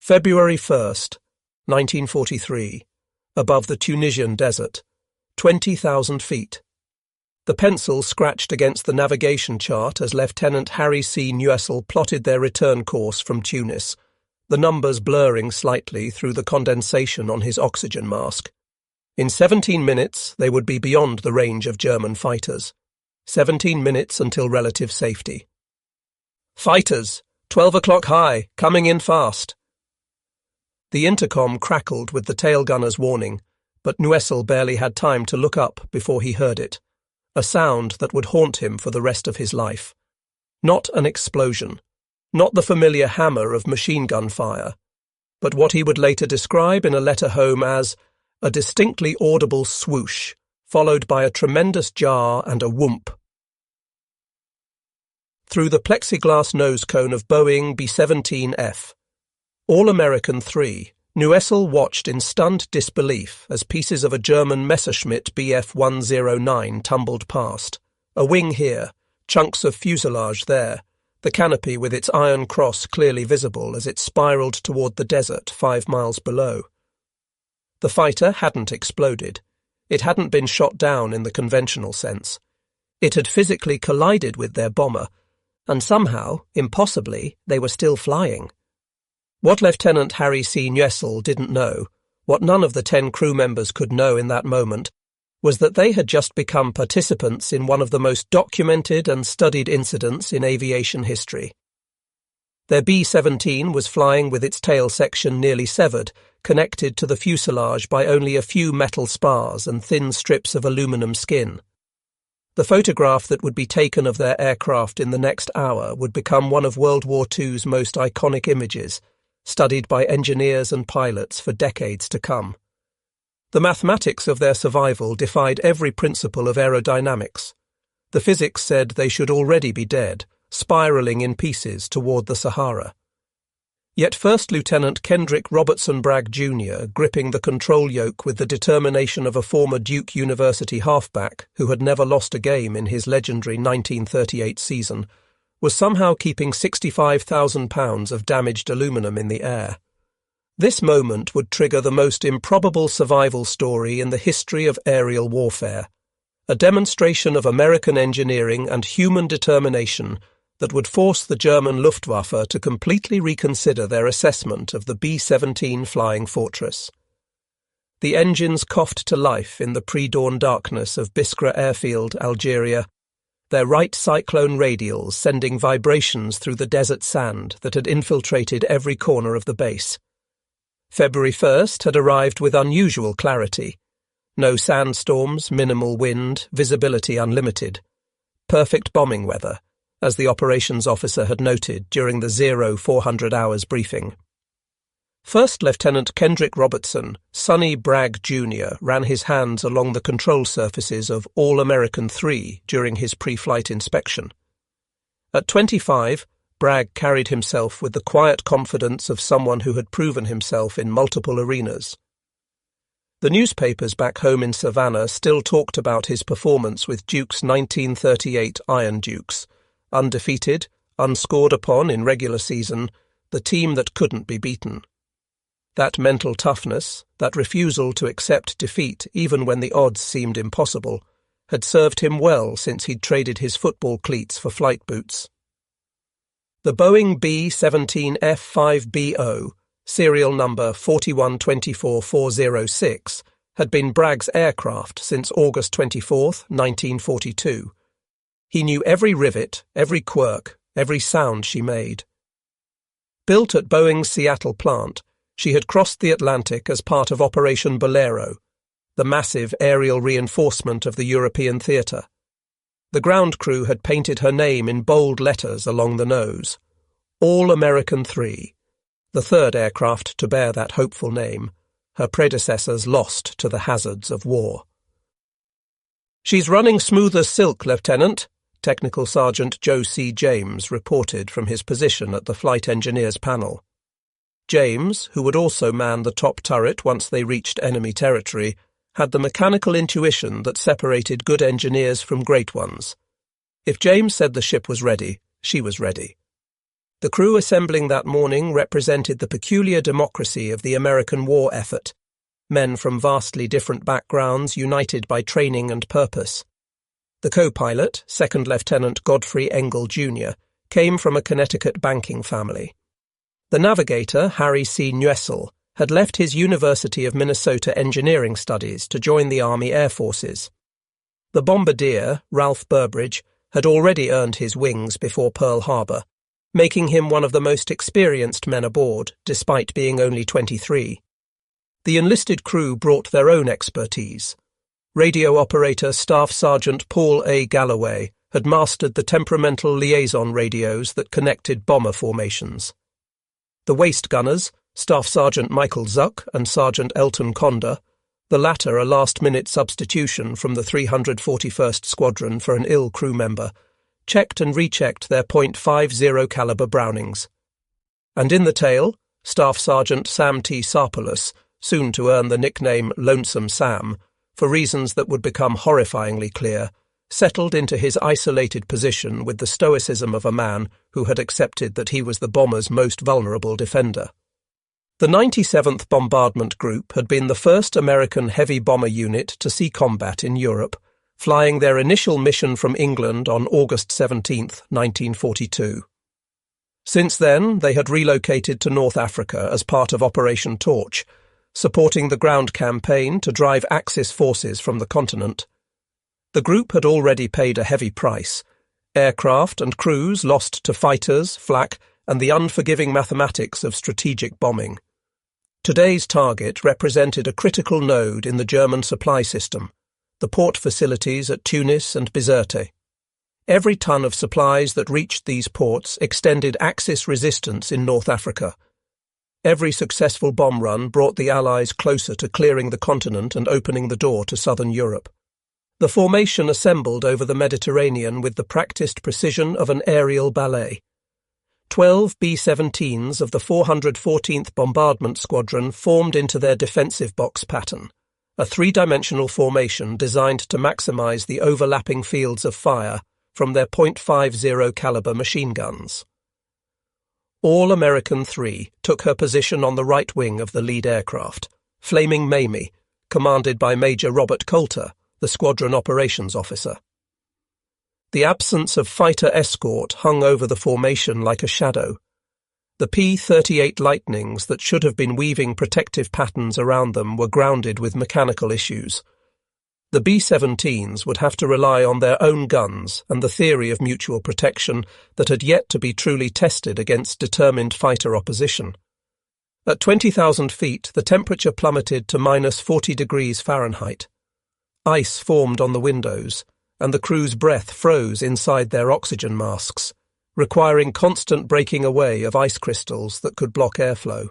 February 1st, 1943, above the Tunisian desert, 20,000 feet. The pencil scratched against the navigation chart as Lieutenant Harry C. Nuessel plotted their return course from Tunis, the numbers blurring slightly through the condensation on his oxygen mask. In 17 minutes, they would be beyond the range of German fighters. 17 minutes until relative safety. "Fighters! 12 o'clock high, coming in fast." The intercom crackled with the tail gunner's warning, but Nuessel barely had time to look up before he heard it, a sound that would haunt him for the rest of his life. Not an explosion, not the familiar hammer of machine gun fire, but what he would later describe in a letter home as a distinctly audible swoosh, followed by a tremendous jar and a whoomp. Through the plexiglass nose cone of Boeing B-17F, All-American 3, Nuessel watched in stunned disbelief as pieces of a German Messerschmitt Bf-109 tumbled past. A wing here, chunks of fuselage there, the canopy with its iron cross clearly visible as it spiraled toward the desert 5 miles below. The fighter hadn't exploded. It hadn't been shot down in the conventional sense. It had physically collided with their bomber, and somehow, impossibly, they were still flying. What Lieutenant Harry C. Nuessel didn't know, what none of the 10 crew members could know in that moment, was that they had just become participants in one of the most documented and studied incidents in aviation history. Their B-17 was flying with its tail section nearly severed, connected to the fuselage by only a few metal spars and thin strips of aluminum skin. The photograph that would be taken of their aircraft in the next hour would become one of World War II's most iconic images, studied by engineers and pilots for decades to come. The mathematics of their survival defied every principle of aerodynamics. The physics said they should already be dead, spiraling in pieces toward the Sahara. Yet First Lieutenant Kendrick Bragg Jr., gripping the control yoke with the determination of a former Duke University halfback who had never lost a game in his legendary 1938 season, was somehow keeping 65,000 pounds of damaged aluminum in the air. This moment would trigger the most improbable survival story in the history of aerial warfare, a demonstration of American engineering and human determination that would force the German Luftwaffe to completely reconsider their assessment of the B-17 flying fortress. The engines coughed to life in the pre-dawn darkness of Biskra Airfield, Algeria, their right cyclone radials sending vibrations through the desert sand that had infiltrated every corner of the base. February 1st had arrived with unusual clarity. No sandstorms, minimal wind, visibility unlimited. Perfect bombing weather, as the operations officer had noted during the 0400 hours briefing. First Lieutenant Kendrick Sonny Bragg Jr. ran his hands along the control surfaces of All-American 3 during his pre-flight inspection. At 25, Bragg carried himself with the quiet confidence of someone who had proven himself in multiple arenas. The newspapers back home in Savannah still talked about his performance with Duke's 1938 Iron Dukes, undefeated, unscored upon in regular season, the team that couldn't be beaten. That mental toughness, that refusal to accept defeat even when the odds seemed impossible, had served him well since he'd traded his football cleats for flight boots. The Boeing B-17F-5BO, serial number 4124406, had been Bragg's aircraft since August 24, 1942. He knew every rivet, every quirk, every sound she made. Built at Boeing's Seattle plant, she had crossed the Atlantic as part of Operation Bolero, the massive aerial reinforcement of the European theatre. The ground crew had painted her name in bold letters along the nose. All-American 3, the third aircraft to bear that hopeful name, her predecessors lost to the hazards of war. "She's running smooth as silk, Lieutenant," Technical Sergeant Joe C. James reported from his position at the flight engineers panel. James, who would also man the top turret once they reached enemy territory, had the mechanical intuition that separated good engineers from great ones. If James said the ship was ready, she was ready. The crew assembling that morning represented the peculiar democracy of the American war effort, men from vastly different backgrounds united by training and purpose. The co-pilot, Second Lieutenant Godfrey Engel, Jr., came from a Connecticut banking family. The navigator, Harry C. Nuessel, had left his University of Minnesota engineering studies to join the Army Air Forces. The bombardier, Ralph Burbridge, had already earned his wings before Pearl Harbor, making him one of the most experienced men aboard, despite being only 23. The enlisted crew brought their own expertise. Radio operator Staff Sergeant Paul A. Galloway had mastered the temperamental liaison radios that connected bomber formations. The waist gunners, Staff Sergeant Michael Zuck and Sergeant Elton Conder, the latter a last-minute substitution from the 341st Squadron for an ill crew member, checked and rechecked their .50 caliber Brownings. And in the tail, Staff Sergeant Sam T. Sarpolus, soon to earn the nickname Lonesome Sam, for reasons that would become horrifyingly clear, settled into his isolated position with the stoicism of a man who had accepted that he was the bomber's most vulnerable defender. The 97th Bombardment Group had been the first American heavy bomber unit to see combat in Europe, flying their initial mission from England on August 17, 1942. Since then, they had relocated to North Africa as part of Operation Torch, supporting the ground campaign to drive Axis forces from the continent. The group had already paid a heavy price. Aircraft and crews lost to fighters, flak, and the unforgiving mathematics of strategic bombing. Today's target represented a critical node in the German supply system, the port facilities at Tunis and Bizerte. Every ton of supplies that reached these ports extended Axis resistance in North Africa. Every successful bomb run brought the Allies closer to clearing the continent and opening the door to southern Europe. The formation assembled over the Mediterranean with the practiced precision of an aerial ballet. 12 B-17s of the 414th Bombardment Squadron formed into their defensive box pattern, a three-dimensional formation designed to maximize the overlapping fields of fire from their .50 caliber machine guns. All American 3 took her position on the right wing of the lead aircraft, Flaming Mamie, commanded by Major Robert Coulter, the squadron operations officer. The absence of fighter escort hung over the formation like a shadow. The P-38 Lightnings that should have been weaving protective patterns around them were grounded with mechanical issues. The B-17s would have to rely on their own guns and the theory of mutual protection that had yet to be truly tested against determined fighter opposition. At 20,000 feet, the temperature plummeted to -40 degrees Fahrenheit. Ice formed on the windows, and the crew's breath froze inside their oxygen masks, requiring constant breaking away of ice crystals that could block airflow.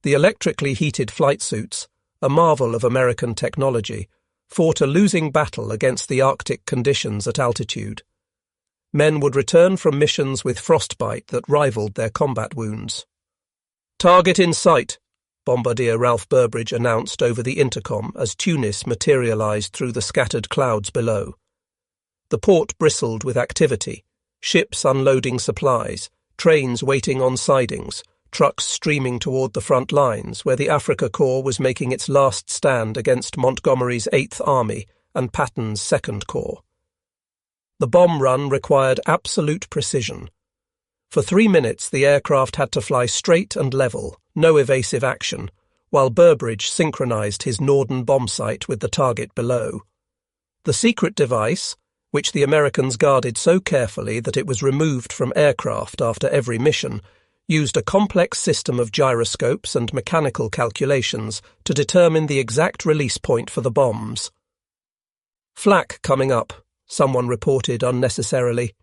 The electrically heated flight suits, a marvel of American technology, fought a losing battle against the Arctic conditions at altitude. Men would return from missions with frostbite that rivaled their combat wounds. "Target in sight," Bombardier Ralph Burbridge announced over the intercom as Tunis materialized through the scattered clouds below. The port bristled with activity, ships unloading supplies, trains waiting on sidings, trucks streaming toward the front lines where the Africa Corps was making its last stand against Montgomery's 8th Army and Patton's 2nd Corps. The bomb run required absolute precision. For 3 minutes the aircraft had to fly straight and level, no evasive action, while Burbridge synchronized his Norden bomb sight with the target below. The secret device, which the Americans guarded so carefully that it was removed from aircraft after every mission, used a complex system of gyroscopes and mechanical calculations to determine the exact release point for the bombs. "Flak coming up," someone reported unnecessarily.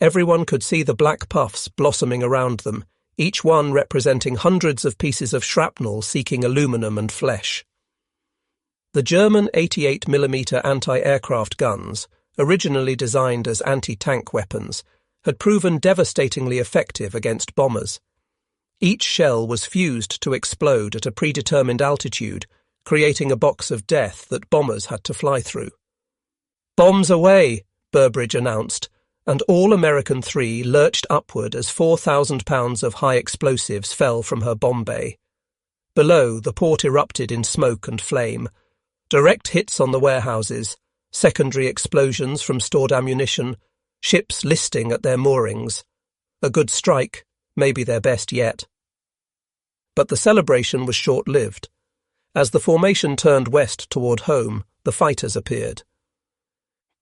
Everyone could see the black puffs blossoming around them, each one representing hundreds of pieces of shrapnel seeking aluminum and flesh. The German 88mm anti-aircraft guns, originally designed as anti-tank weapons, had proven devastatingly effective against bombers. Each shell was fused to explode at a predetermined altitude, creating a box of death that bombers had to fly through. "Bombs away," Burbridge announced, and all American 3 lurched upward as 4,000 pounds of high explosives fell from her bomb bay. Below, the port erupted in smoke and flame. Direct hits on the warehouses, secondary explosions from stored ammunition, ships listing at their moorings. A good strike, maybe their best yet. But the celebration was short-lived. As the formation turned west toward home, the fighters appeared.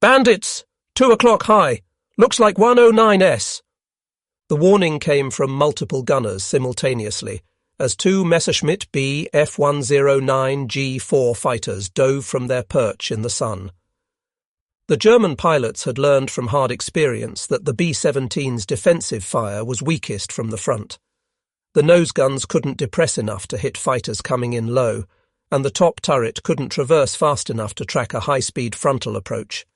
"Bandits! 2 o'clock high! Looks like 109s!" The warning came from multiple gunners simultaneously, as 2 Messerschmitt Bf-109 G4 fighters dove from their perch in the sun. The German pilots had learned from hard experience that the B-17s' defensive fire was weakest from the front. The nose guns couldn't depress enough to hit fighters coming in low, and the top turret couldn't traverse fast enough to track a high-speed frontal approach.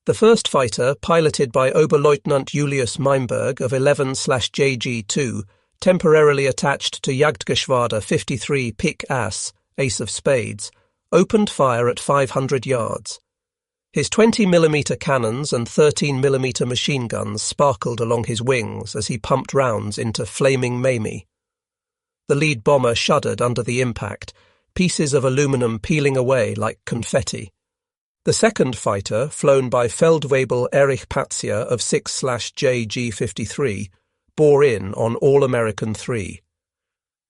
The first fighter, piloted by Oberleutnant Julius Meimberg of 11/JG2, temporarily attached to Jagdgeschwader 53 Pik Ass, Ace of Spades, opened fire at 500 yards. His 20mm cannons and 13mm machine guns sparkled along his wings as he pumped rounds into Flaming Mamie. The lead bomber shuddered under the impact, pieces of aluminum peeling away like confetti. The second fighter, flown by Feldwebel Erich Patzier of 6/JG53, bore in on All-American 3.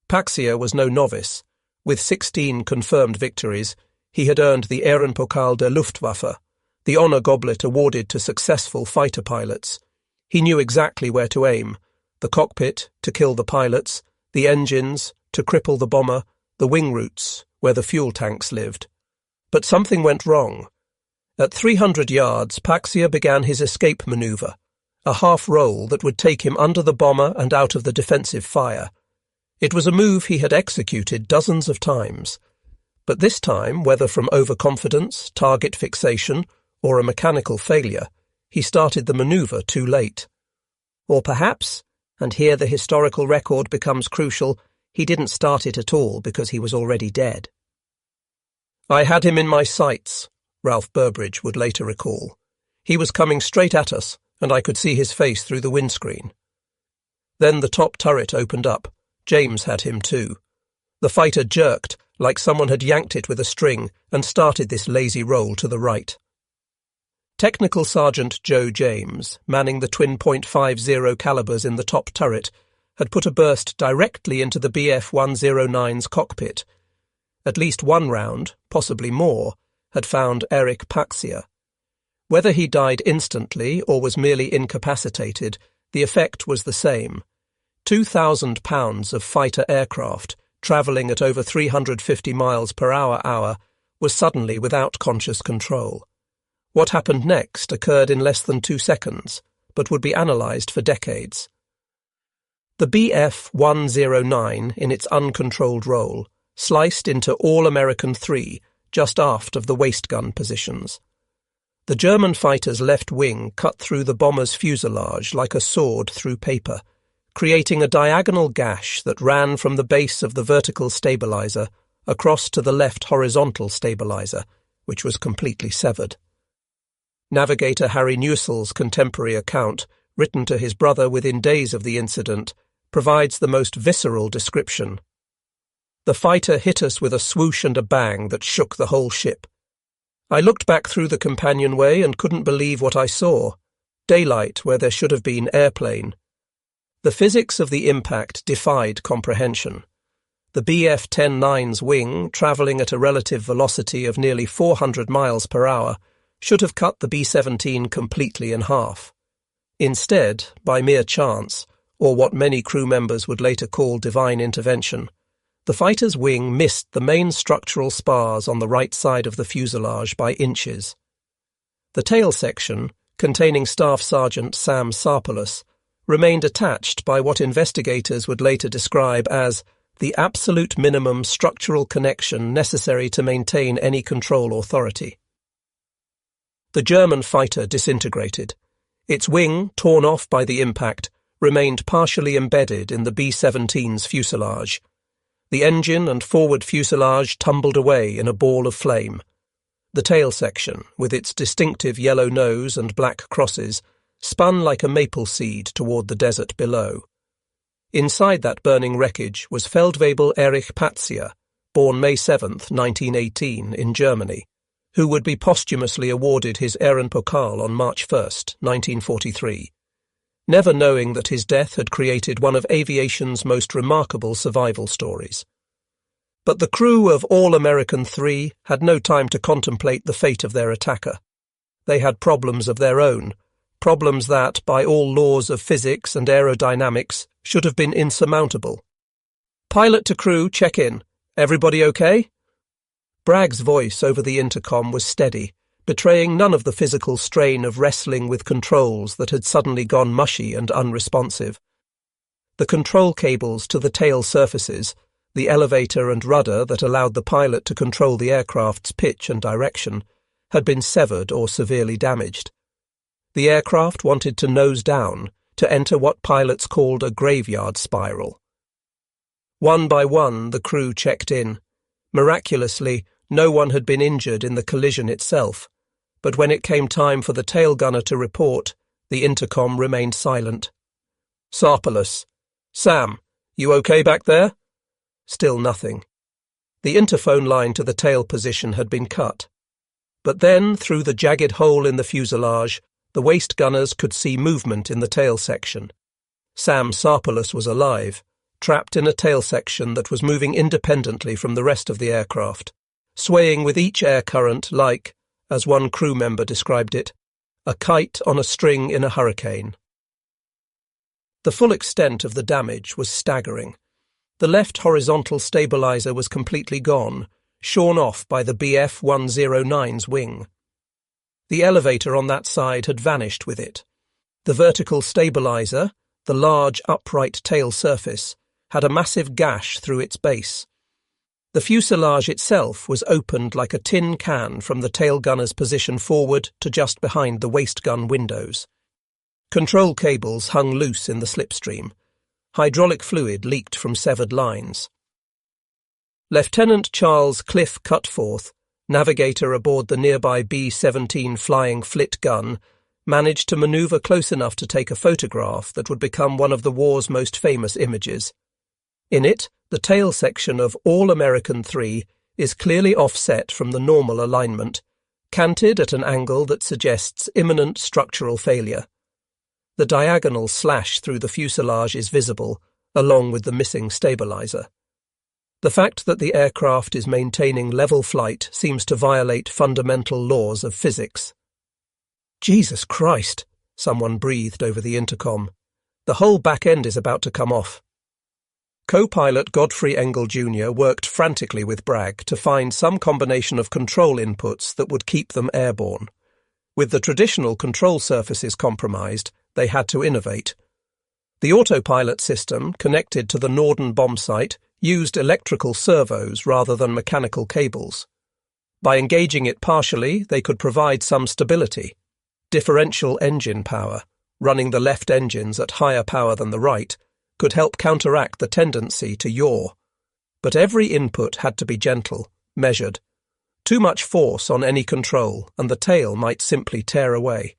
Patzier was no novice. With 16 confirmed victories, he had earned the Ehrenpokal der Luftwaffe, the honour goblet awarded to successful fighter pilots. He knew exactly where to aim: the cockpit, to kill the pilots; the engines, to cripple the bomber; the wing roots, where the fuel tanks lived. But something went wrong. At 300 yards, Patzier began his escape manoeuvre, a half-roll that would take him under the bomber and out of the defensive fire. It was a move he had executed dozens of times. But this time, whether from overconfidence, target fixation, or a mechanical failure, he started the manoeuvre too late. Or perhaps, and here the historical record becomes crucial, he didn't start it at all because he was already dead. "I had him in my sights," Ralph Burbridge would later recall. "He was coming straight at us, and I could see his face through the windscreen." Then the top turret opened up. James had him too. The fighter jerked, like someone had yanked it with a string, and started this lazy roll to the right. Technical Sergeant Joe James, manning the twin .50 calibers in the top turret, had put a burst directly into the Bf-109's cockpit. At least one round, possibly more, had found Erich Patzier. Whether he died instantly or was merely incapacitated, the effect was the same. 2,000 pounds of fighter aircraft, travelling at over 350 miles per hour, was suddenly without conscious control. What happened next occurred in less than 2 seconds, but would be analysed for decades. The Bf-109, in its uncontrolled roll, sliced into All-American 3, just aft of the waist gun positions. The German fighter's left wing cut through the bomber's fuselage like a sword through paper, creating a diagonal gash that ran from the base of the vertical stabilizer across to the left horizontal stabilizer, which was completely severed. Navigator Harry Newsell's contemporary account, written to his brother within days of the incident, provides the most visceral description. "The fighter hit us with a swoosh and a bang that shook the whole ship. I looked back through the companionway and couldn't believe what I saw. Daylight where there should have been airplane. The physics of the impact defied comprehension. The Bf-109's wing, travelling at a relative velocity of nearly 400 miles per hour, should have cut the B-17 completely in half. Instead, by mere chance, or what many crew members would later call divine intervention, the fighter's wing missed the main structural spars on the right side of the fuselage by inches. The tail section, containing Staff Sergeant Sam Sarpolus, remained attached by what investigators would later describe as the absolute minimum structural connection necessary to maintain any control authority. The German fighter disintegrated. Its wing, torn off by the impact, remained partially embedded in the B-17's fuselage. The engine and forward fuselage tumbled away in a ball of flame. The tail section, with its distinctive yellow nose and black crosses, spun like a maple seed toward the desert below. Inside that burning wreckage was Feldwebel Erich Patzier, born May 7, 1918, in Germany, who would be posthumously awarded his Ehrenpokal on March 1, 1943, never knowing that his death had created one of aviation's most remarkable survival stories. But the crew of All-American 3 had no time to contemplate the fate of their attacker. They had problems of their own, problems that, by all laws of physics and aerodynamics, should have been insurmountable. "Pilot to crew, check in. Everybody okay?" Bragg's voice over the intercom was steady, betraying none of the physical strain of wrestling with controls that had suddenly gone mushy and unresponsive. The control cables to the tail surfaces, the elevator and rudder that allowed the pilot to control the aircraft's pitch and direction, had been severed or severely damaged. The aircraft wanted to nose down, to enter what pilots called a graveyard spiral. One by one, the crew checked in. Miraculously, no one had been injured in the collision itself, but when it came time for the tail gunner to report, the intercom remained silent. "Sarpalus. Sam, you okay back there?" Still nothing. The interphone line to the tail position had been cut. But then, through the jagged hole in the fuselage, the waist gunners could see movement in the tail section. Sam Sarpalus was alive, trapped in a tail section that was moving independently from the rest of the aircraft, swaying with each air current like, as one crew member described it, a kite on a string in a hurricane. The full extent of the damage was staggering. The left horizontal stabilizer was completely gone, shorn off by the Bf-109's wing. The elevator on that side had vanished with it. The vertical stabilizer, the large upright tail surface, had a massive gash through its base. The fuselage itself was opened like a tin can from the tail gunner's position forward to just behind the waist gun windows. Control cables hung loose in the slipstream. Hydraulic fluid leaked from severed lines. Lieutenant Charles Cliff Cutforth, navigator aboard the nearby B-17 flying flit gun, managed to maneuver close enough to take a photograph that would become one of the war's most famous images. In it, the tail section of All-American 3 is clearly offset from the normal alignment, canted at an angle that suggests imminent structural failure. The diagonal slash through the fuselage is visible, along with the missing stabilizer. The fact that the aircraft is maintaining level flight seems to violate fundamental laws of physics. "Jesus Christ," someone breathed over the intercom. "The whole back end is about to come off." Co-pilot Godfrey Engel Jr. worked frantically with Bragg to find some combination of control inputs that would keep them airborne. With the traditional control surfaces compromised, they had to innovate. The autopilot system, connected to the Norden bomb site, used electrical servos rather than mechanical cables. By engaging it partially, they could provide some stability. Differential engine power, running the left engines at higher power than the right, could help counteract the tendency to yaw. But every input had to be gentle, measured. Too much force on any control, and the tail might simply tear away.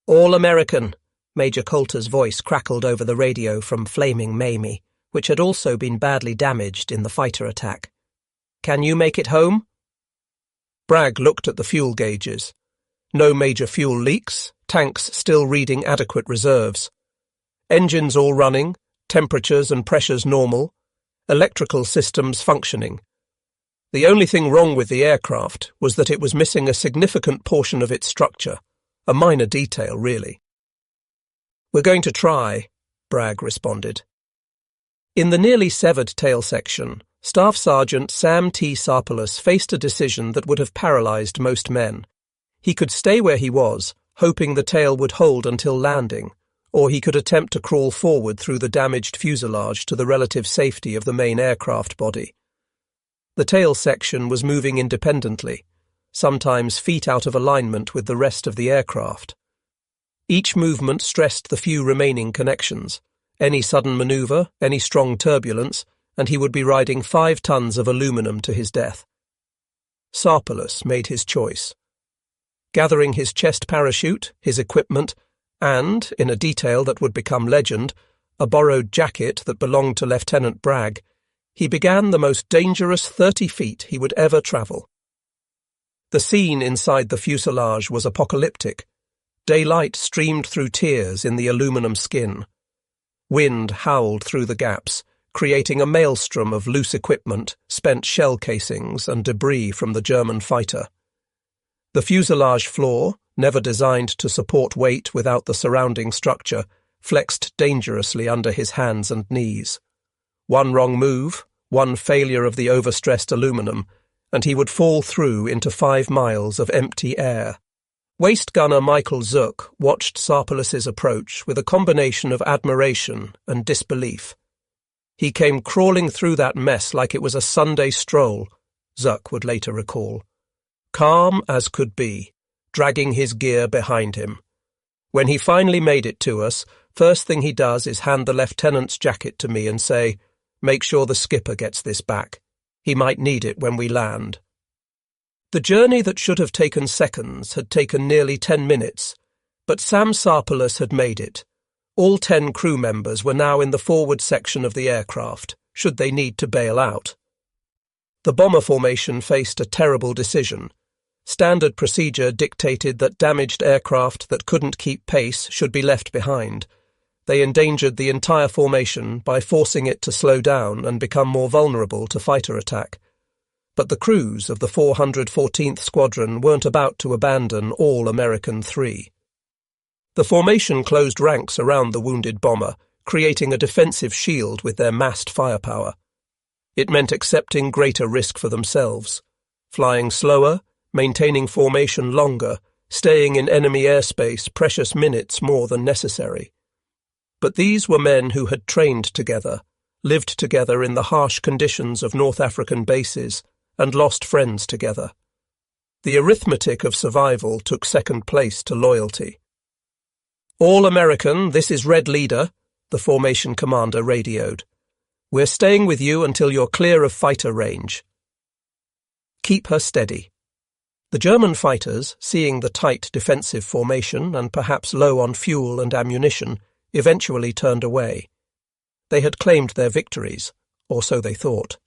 "All-American," Major Coulter's voice crackled over the radio from Flaming Mamie, which had also been badly damaged in the fighter attack. "Can you make it home?" Bragg looked at the fuel gauges. No major fuel leaks, tanks still reading adequate reserves. Engines all running, temperatures and pressures normal, electrical systems functioning. The only thing wrong with the aircraft was that it was missing a significant portion of its structure, a minor detail, really. "We're going to try," Bragg responded. In the nearly severed tail section, Staff Sergeant Sam T. Sarpalus faced a decision that would have paralyzed most men. He could stay where he was, hoping the tail would hold until landing, or he could attempt to crawl forward through the damaged fuselage to the relative safety of the main aircraft body. The tail section was moving independently, sometimes feet out of alignment with the rest of the aircraft. Each movement stressed the few remaining connections. Any sudden maneuver, any strong turbulence, and he would be riding 5 tons of aluminum to his death. Sarpalus made his choice. Gathering his chest parachute, his equipment, and, in a detail that would become legend, a borrowed jacket that belonged to Lieutenant Bragg, he began the most dangerous 30 feet he would ever travel. The scene inside the fuselage was apocalyptic. Daylight streamed through tears in the aluminum skin. Wind howled through the gaps, creating a maelstrom of loose equipment, spent shell casings, and debris from the German fighter. The fuselage floor, never designed to support weight without the surrounding structure, flexed dangerously under his hands and knees. One wrong move, one failure of the overstressed aluminum, and he would fall through into 5 miles of empty air. Waist gunner Michael Zook watched Sarpalus's approach with a combination of admiration and disbelief. He came crawling through that mess like it was a Sunday stroll, Zook would later recall. Calm as could be, dragging his gear behind him. When he finally made it to us, first thing he does is hand the lieutenant's jacket to me and say, "Make sure the skipper gets this back. He might need it when we land." The journey that should have taken seconds had taken nearly 10 minutes, but Sam Sarpalus had made it. All 10 crew members were now in the forward section of the aircraft, should they need to bail out. The bomber formation faced a terrible decision. Standard procedure dictated that damaged aircraft that couldn't keep pace should be left behind. They endangered the entire formation by forcing it to slow down and become more vulnerable to fighter attack. But the crews of the 414th Squadron weren't about to abandon all American 3. The formation closed ranks around the wounded bomber, creating a defensive shield with their massed firepower. It meant accepting greater risk for themselves, flying slower, maintaining formation longer, staying in enemy airspace precious minutes more than necessary. But these were men who had trained together, lived together in the harsh conditions of North African bases, and lost friends together. The arithmetic of survival took second place to loyalty. "All American, this is Red Leader," the formation commander radioed. "We're staying with you until you're clear of fighter range. Keep her steady." The German fighters, seeing the tight defensive formation and perhaps low on fuel and ammunition, eventually turned away. They had claimed their victories, or so they thought.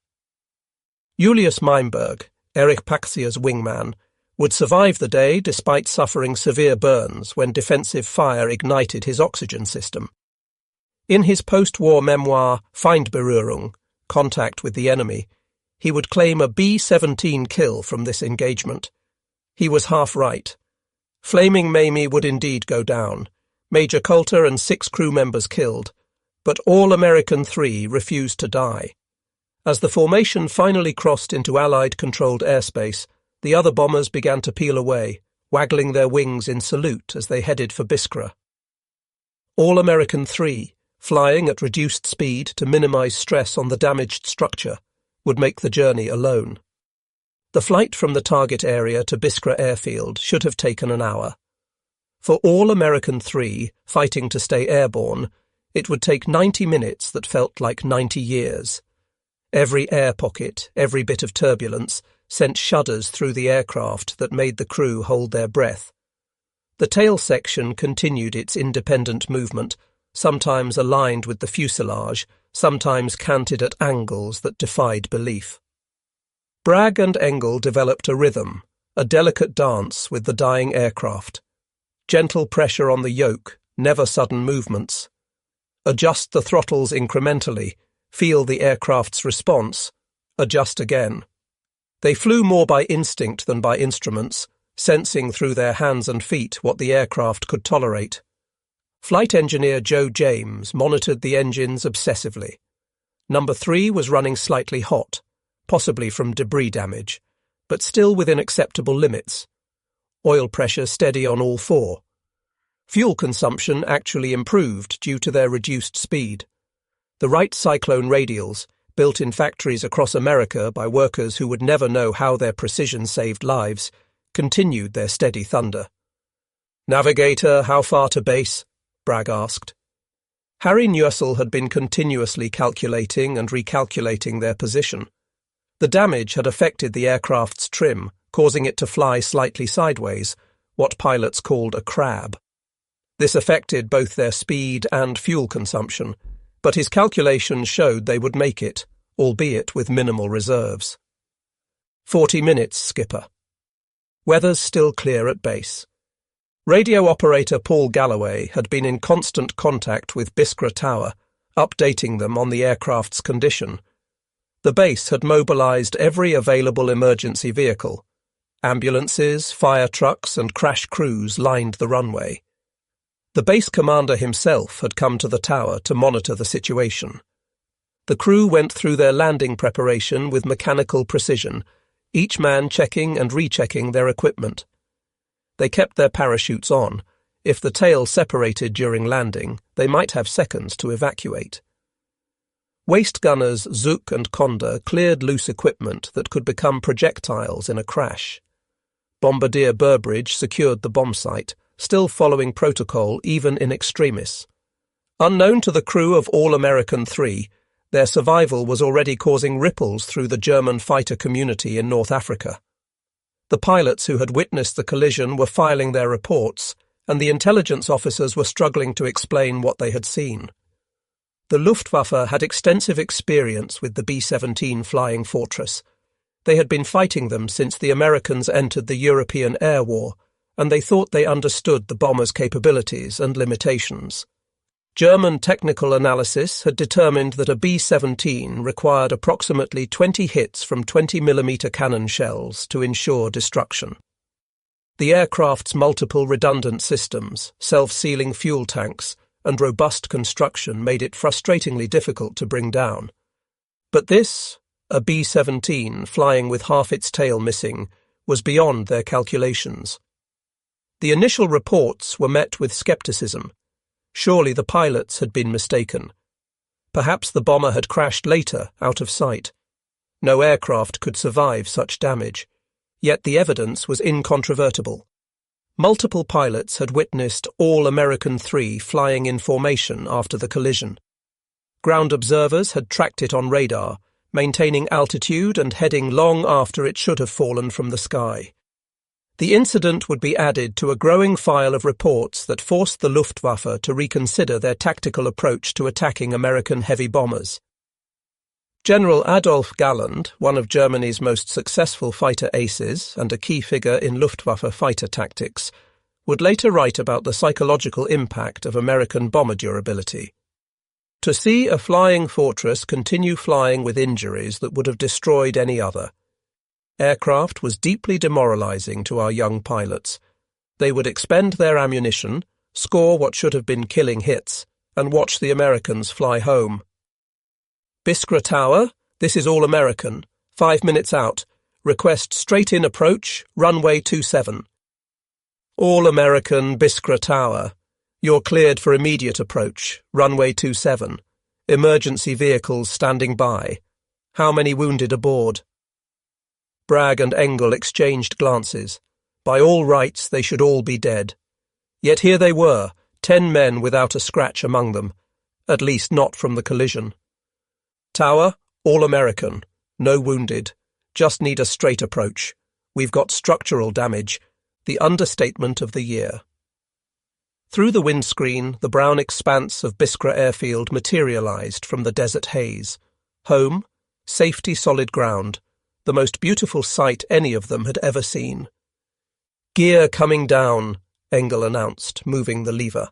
Julius Meinberg, Erich Paxia's wingman, would survive the day despite suffering severe burns when defensive fire ignited his oxygen system. In his post-war memoir Feindberührung, Contact with the Enemy, he would claim a B-17 kill from this engagement. He was half right. Flaming Mamie would indeed go down, Major Coulter and 6 crew members killed, but all American 3 refused to die. As the formation finally crossed into Allied-controlled airspace, the other bombers began to peel away, waggling their wings in salute as they headed for Biskra. All American 3, flying at reduced speed to minimize stress on the damaged structure, would make the journey alone. The flight from the target area to Biskra airfield should have taken an hour. For all American 3, fighting to stay airborne, it would take 90 minutes that felt like 90 years. Every air pocket, every bit of turbulence, sent shudders through the aircraft that made the crew hold their breath. The tail section continued its independent movement, sometimes aligned with the fuselage, sometimes canted at angles that defied belief. Bragg and Engel developed a rhythm, a delicate dance with the dying aircraft. Gentle pressure on the yoke, never sudden movements. Adjust the throttles incrementally, feel the aircraft's response, adjust again. They flew more by instinct than by instruments, sensing through their hands and feet what the aircraft could tolerate. Flight engineer Joe James monitored the engines obsessively. Number 3 was running slightly hot, possibly from debris damage, but still within acceptable limits. Oil pressure steady on all 4. Fuel consumption actually improved due to their reduced speed. The Wright Cyclone radials, built in factories across America by workers who would never know how their precision saved lives, continued their steady thunder. "Navigator, how far to base?" Bragg asked. Harry Newsel had been continuously calculating and recalculating their position. The damage had affected the aircraft's trim, causing it to fly slightly sideways, what pilots called a crab. This affected both their speed and fuel consumption, but his calculations showed they would make it, albeit with minimal reserves. 40 minutes, skipper. Weather's still clear at base. Radio operator Paul Galloway had been in constant contact with Biskra Tower, updating them on the aircraft's condition. The base had mobilized every available emergency vehicle. Ambulances, fire trucks, and crash crews lined the runway. The base commander himself had come to the tower to monitor the situation. The crew went through their landing preparation with mechanical precision, each man checking and rechecking their equipment. They kept their parachutes on. If the tail separated during landing, they might have seconds to evacuate. Waist gunners Zook and Conda cleared loose equipment that could become projectiles in a crash. Bombardier Burbridge secured the bomb site, still following protocol even in extremis. Unknown to the crew of All-American 3, their survival was already causing ripples through the German fighter community in North Africa. The pilots who had witnessed the collision were filing their reports, and the intelligence officers were struggling to explain what they had seen. The Luftwaffe had extensive experience with the B-17 Flying Fortress. They had been fighting them since the Americans entered the European Air War, and they thought they understood the bomber's capabilities and limitations. German technical analysis had determined that a B-17 required approximately 20 hits from 20mm cannon shells to ensure destruction. The aircraft's multiple redundant systems, self-sealing fuel tanks, and robust construction made it frustratingly difficult to bring down. But this, a B-17 flying with half its tail missing, was beyond their calculations. The initial reports were met with skepticism. Surely the pilots had been mistaken. Perhaps the bomber had crashed later, out of sight. No aircraft could survive such damage. Yet the evidence was incontrovertible. Multiple pilots had witnessed All-American 3 flying in formation after the collision. Ground observers had tracked it on radar, maintaining altitude and heading long after it should have fallen from the sky. The incident would be added to a growing file of reports that forced the Luftwaffe to reconsider their tactical approach to attacking American heavy bombers. General Adolf Galland, one of Germany's most successful fighter aces and a key figure in Luftwaffe fighter tactics, would later write about the psychological impact of American bomber durability. To see a flying fortress continue flying with injuries that would have destroyed any other. Aircraft was deeply demoralizing to our young pilots. They would expend their ammunition, score what should have been killing hits, and watch the Americans fly home. Biskra Tower, this is All-American. 5 minutes out. Request straight-in approach, runway 27. All-American, Biskra Tower. You're cleared for immediate approach, runway 27. Emergency vehicles standing by. How many wounded aboard? Bragg and Engel exchanged glances. By all rights, they should all be dead. Yet here they were, 10 men without a scratch among them, at least not from the collision. Tower, All-American. No wounded. Just need a straight approach. We've got structural damage. The understatement of the year. Through the windscreen, the brown expanse of Biskra Airfield materialized from the desert haze. Home, safety solid ground, the most beautiful sight any of them had ever seen. Gear coming down, Engel announced, moving the lever.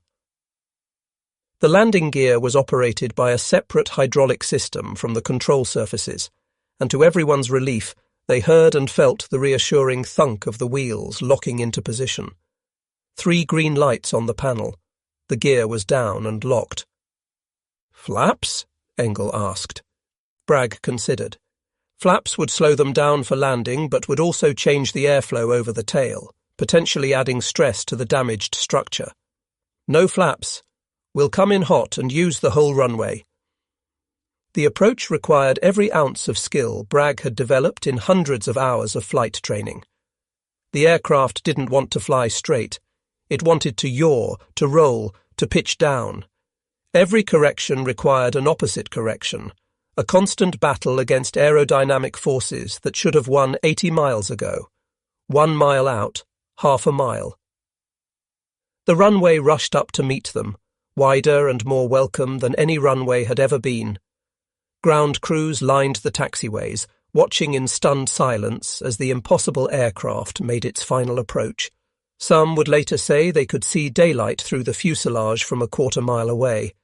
The landing gear was operated by a separate hydraulic system from the control surfaces, and to everyone's relief, they heard and felt the reassuring thunk of the wheels locking into position. 3 green lights on the panel. The gear was down and locked. Flaps? Engel asked. Bragg considered. Flaps would slow them down for landing, but would also change the airflow over the tail, potentially adding stress to the damaged structure. No flaps. We'll come in hot and use the whole runway. The approach required every ounce of skill Bragg had developed in hundreds of hours of flight training. The aircraft didn't want to fly straight. It wanted to yaw, to roll, to pitch down. Every correction required an opposite correction, a constant battle against aerodynamic forces that should have won 80 miles ago. 1 mile out, half a mile. The runway rushed up to meet them, wider and more welcome than any runway had ever been. Ground crews lined the taxiways, watching in stunned silence as the impossible aircraft made its final approach. Some would later say they could see daylight through the fuselage from a quarter-mile away.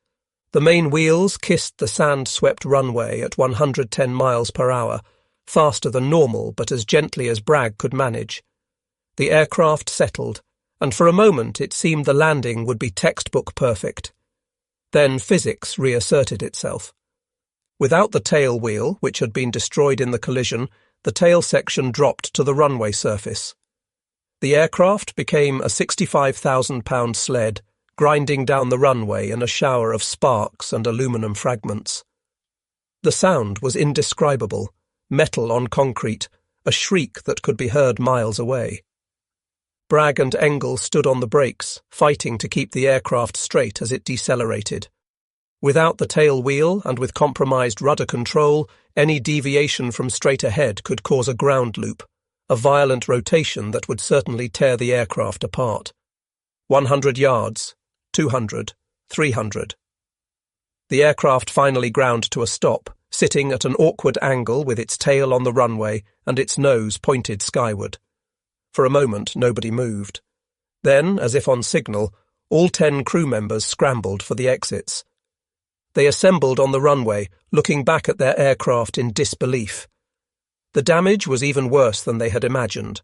The main wheels kissed the sand-swept runway at 110 miles per hour, faster than normal but as gently as Bragg could manage. The aircraft settled, and for a moment it seemed the landing would be textbook perfect. Then physics reasserted itself. Without the tail wheel, which had been destroyed in the collision, the tail section dropped to the runway surface. The aircraft became a 65,000-pound sled, grinding down the runway in a shower of sparks and aluminum fragments. The sound was indescribable, metal on concrete, a shriek that could be heard miles away. Bragg and Engel stood on the brakes, fighting to keep the aircraft straight as it decelerated. Without the tail wheel and with compromised rudder control, any deviation from straight ahead could cause a ground loop, a violent rotation that would certainly tear the aircraft apart. 100 yards, 200, 300. The aircraft finally ground to a stop, sitting at an awkward angle with its tail on the runway and its nose pointed skyward. For a moment, nobody moved. Then, as if on signal, all 10 crew members scrambled for the exits. They assembled on the runway, looking back at their aircraft in disbelief. The damage was even worse than they had imagined.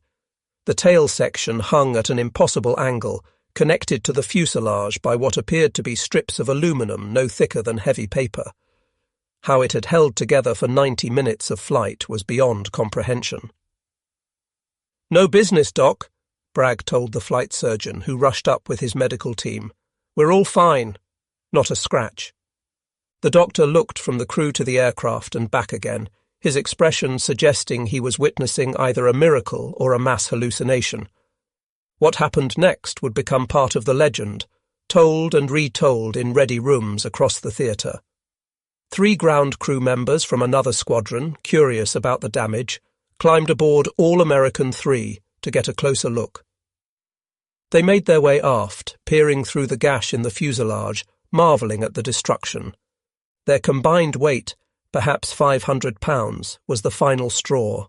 The tail section hung at an impossible angle, connected to the fuselage by what appeared to be strips of aluminum no thicker than heavy paper. How it had held together for 90 minutes of flight was beyond comprehension. "No business, Doc," Bragg told the flight surgeon, who rushed up with his medical team. "We're all fine. Not a scratch." The doctor looked from the crew to the aircraft and back again, his expression suggesting he was witnessing either a miracle or a mass hallucination. What happened next would become part of the legend, told and retold in ready rooms across the theatre. 3 ground crew members from another squadron, curious about the damage, climbed aboard All-American 3 to get a closer look. They made their way aft, peering through the gash in the fuselage, marvelling at the destruction. Their combined weight, perhaps 500 pounds, was the final straw.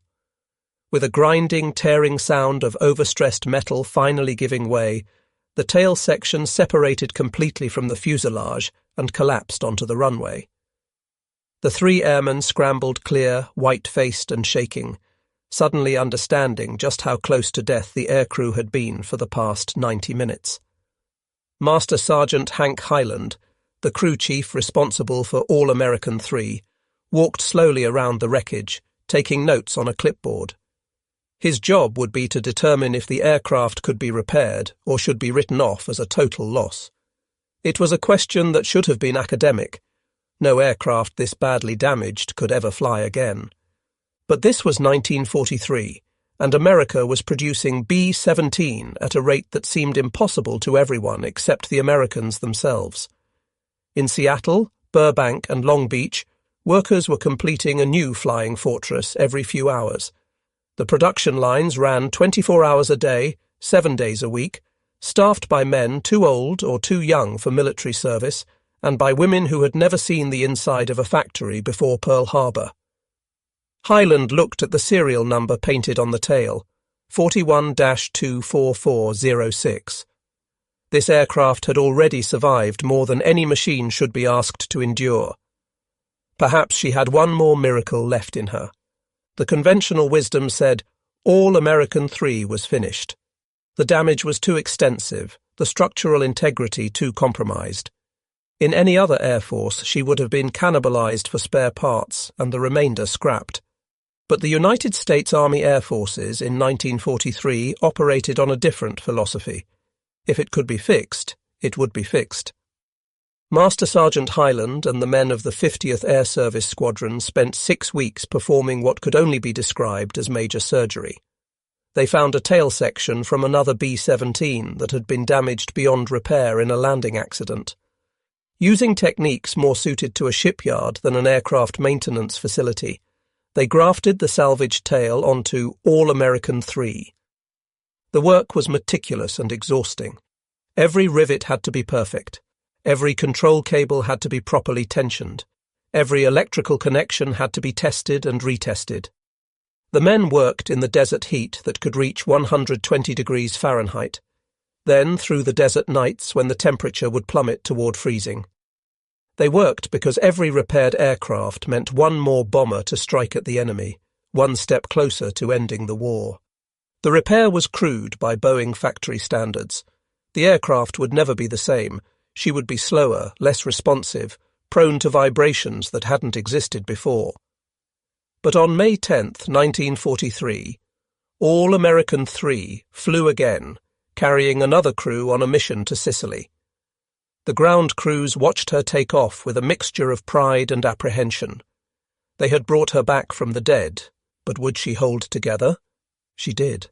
With a grinding, tearing sound of overstressed metal finally giving way, the tail section separated completely from the fuselage and collapsed onto the runway. The 3 airmen scrambled clear, white-faced and shaking, suddenly understanding just how close to death the aircrew had been for the past 90 minutes. Master Sergeant Hank Hyland, the crew chief responsible for All-American 3, walked slowly around the wreckage, taking notes on a clipboard. His job would be to determine if the aircraft could be repaired or should be written off as a total loss. It was a question that should have been academic. No aircraft this badly damaged could ever fly again. But this was 1943, and America was producing B-17 at a rate that seemed impossible to everyone except the Americans themselves. In Seattle, Burbank and Long Beach, workers were completing a new flying fortress every few hours. The production lines ran 24 hours a day, 7 days a week, staffed by men too old or too young for military service, and by women who had never seen the inside of a factory before Pearl Harbor. Hyland looked at the serial number painted on the tail, 41-24406. This aircraft had already survived more than any machine should be asked to endure. Perhaps she had one more miracle left in her. The conventional wisdom said All-American 3 was finished. The damage was too extensive, the structural integrity too compromised. In any other air force, she would have been cannibalized for spare parts and the remainder scrapped. But the United States Army Air Forces in 1943 operated on a different philosophy. If it could be fixed, it would be fixed. Master Sergeant Hyland and the men of the 50th Air Service Squadron spent 6 weeks performing what could only be described as major surgery. They found a tail section from another B-17 that had been damaged beyond repair in a landing accident. Using techniques more suited to a shipyard than an aircraft maintenance facility, they grafted the salvaged tail onto All-American 3. The work was meticulous and exhausting. Every rivet had to be perfect. Every control cable had to be properly tensioned. Every electrical connection had to be tested and retested. The men worked in the desert heat that could reach 120 degrees Fahrenheit, then through the desert nights when the temperature would plummet toward freezing. They worked because every repaired aircraft meant one more bomber to strike at the enemy, one step closer to ending the war. The repair was crude by Boeing factory standards. The aircraft would never be the same. She would be slower, less responsive, prone to vibrations that hadn't existed before. But on May 10th, 1943, All-American 3 flew again, carrying another crew on a mission to Sicily. The ground crews watched her take off with a mixture of pride and apprehension. They had brought her back from the dead, but would she hold together? She did.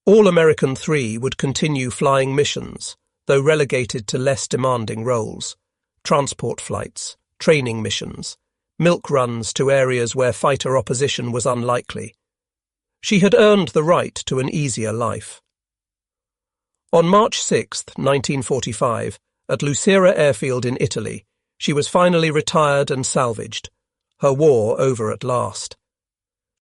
All-American 3 would continue flying missions, though relegated to less demanding roles: transport flights, training missions, milk runs to areas where fighter opposition was unlikely. She had earned the right to an easier life. On March 6, 1945, at Lucera Airfield in Italy, she was finally retired and salvaged, her war over at last.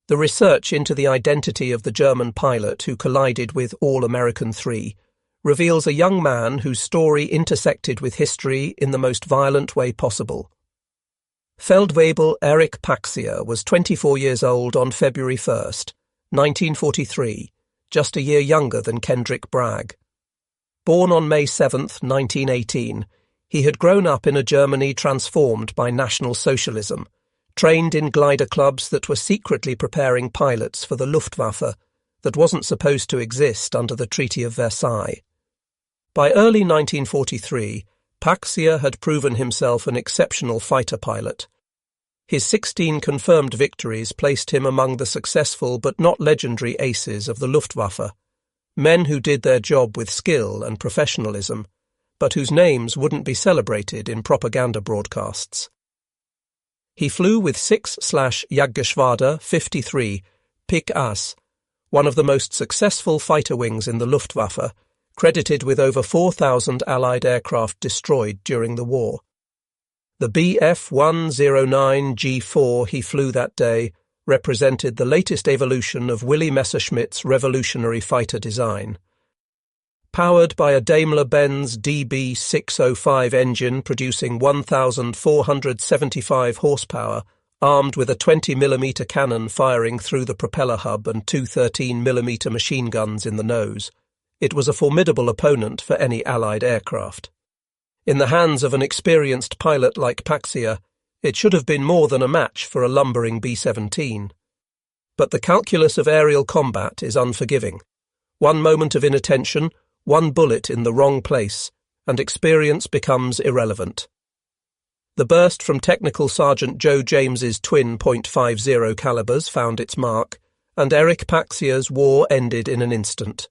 The research into the identity of the German pilot who collided with All-American 3 reveals a young man whose story intersected with history in the most violent way possible. Feldwebel Erich Paxier was 24 years old on February 1st, 1943, just a year younger than Kendrick Bragg. Born on May 7, 1918, he had grown up in a Germany transformed by National Socialism, trained in glider clubs that were secretly preparing pilots for the Luftwaffe that wasn't supposed to exist under the Treaty of Versailles. By early 1943, Paxier had proven himself an exceptional fighter pilot. His 16 confirmed victories placed him among the successful but not legendary aces of the Luftwaffe, men who did their job with skill and professionalism, but whose names wouldn't be celebrated in propaganda broadcasts. He flew with 6/Jagdgeschwader 53 Pick Ass, one of the most successful fighter wings in the Luftwaffe, credited with over 4,000 Allied aircraft destroyed during the war. The Bf-109 G4 he flew that day represented the latest evolution of Willy Messerschmitt's revolutionary fighter design. Powered by a Daimler-Benz DB605 engine producing 1,475 horsepower, armed with a 20mm cannon firing through the propeller hub and two 13mm machine guns in the nose, it was a formidable opponent for any Allied aircraft. In the hands of an experienced pilot like Paxier, it should have been more than a match for a lumbering B-17. But the calculus of aerial combat is unforgiving. One moment of inattention, one bullet in the wrong place, and experience becomes irrelevant. The burst from Technical Sergeant Joe James's twin .50 calibers found its mark, and Erich Paxier's war ended in an instant.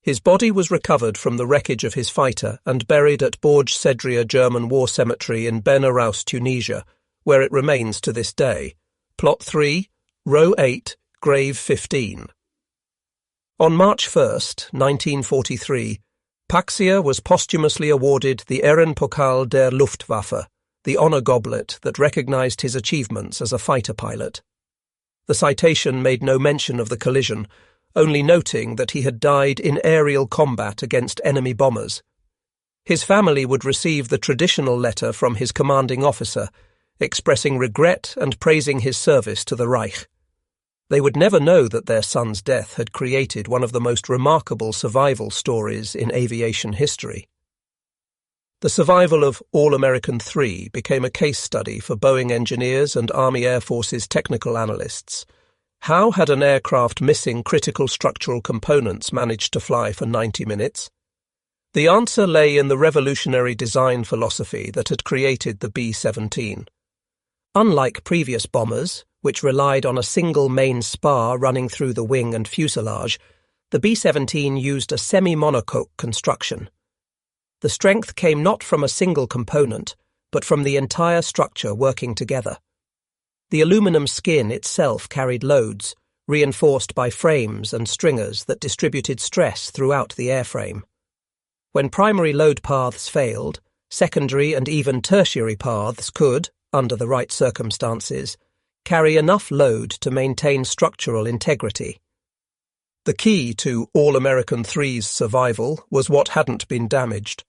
His body was recovered from the wreckage of his fighter and buried at Borj Sedria German War Cemetery in Ben Arous, Tunisia, where it remains to this day. Plot 3, Row 8, Grave 15. On March 1st, 1943, Paxier was posthumously awarded the Ehrenpokal der Luftwaffe, the honour goblet that recognised his achievements as a fighter pilot. The citation made no mention of the collision, only noting that he had died in aerial combat against enemy bombers. His family would receive the traditional letter from his commanding officer, expressing regret and praising his service to the Reich. They would never know that their son's death had created one of the most remarkable survival stories in aviation history. The survival of All-American 3 became a case study for Boeing engineers and Army Air Force's technical analysts. How had an aircraft missing critical structural components managed to fly for 90 minutes? The answer lay in the revolutionary design philosophy that had created the B-17. Unlike previous bombers, which relied on a single main spar running through the wing and fuselage, the B-17 used a semi-monocoque construction. The strength came not from a single component, but from the entire structure working together. The aluminum skin itself carried loads, reinforced by frames and stringers that distributed stress throughout the airframe. When primary load paths failed, secondary and even tertiary paths could, under the right circumstances, carry enough load to maintain structural integrity. The key to All-American 3's survival was what hadn't been damaged.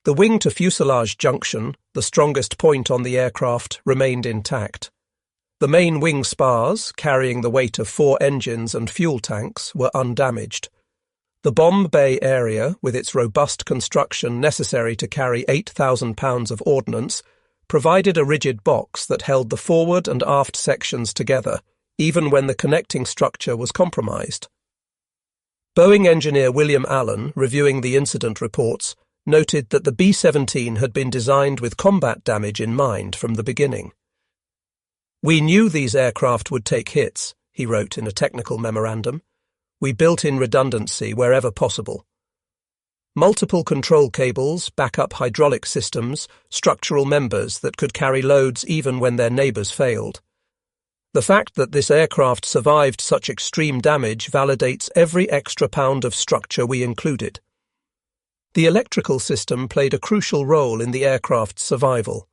The wing-to-fuselage junction, the strongest point on the aircraft, remained intact. The main wing spars, carrying the weight of 4 engines and fuel tanks, were undamaged. The bomb bay area, with its robust construction necessary to carry 8,000 pounds of ordnance, provided a rigid box that held the forward and aft sections together, even when the connecting structure was compromised. Boeing engineer William Allen, reviewing the incident reports, noted that the B-17 had been designed with combat damage in mind from the beginning. "We knew these aircraft would take hits," he wrote in a technical memorandum. "We built in redundancy wherever possible. Multiple control cables, backup hydraulic systems, structural members that could carry loads even when their neighbours failed. The fact that this aircraft survived such extreme damage validates every extra pound of structure we included." The electrical system played a crucial role in the aircraft's survival.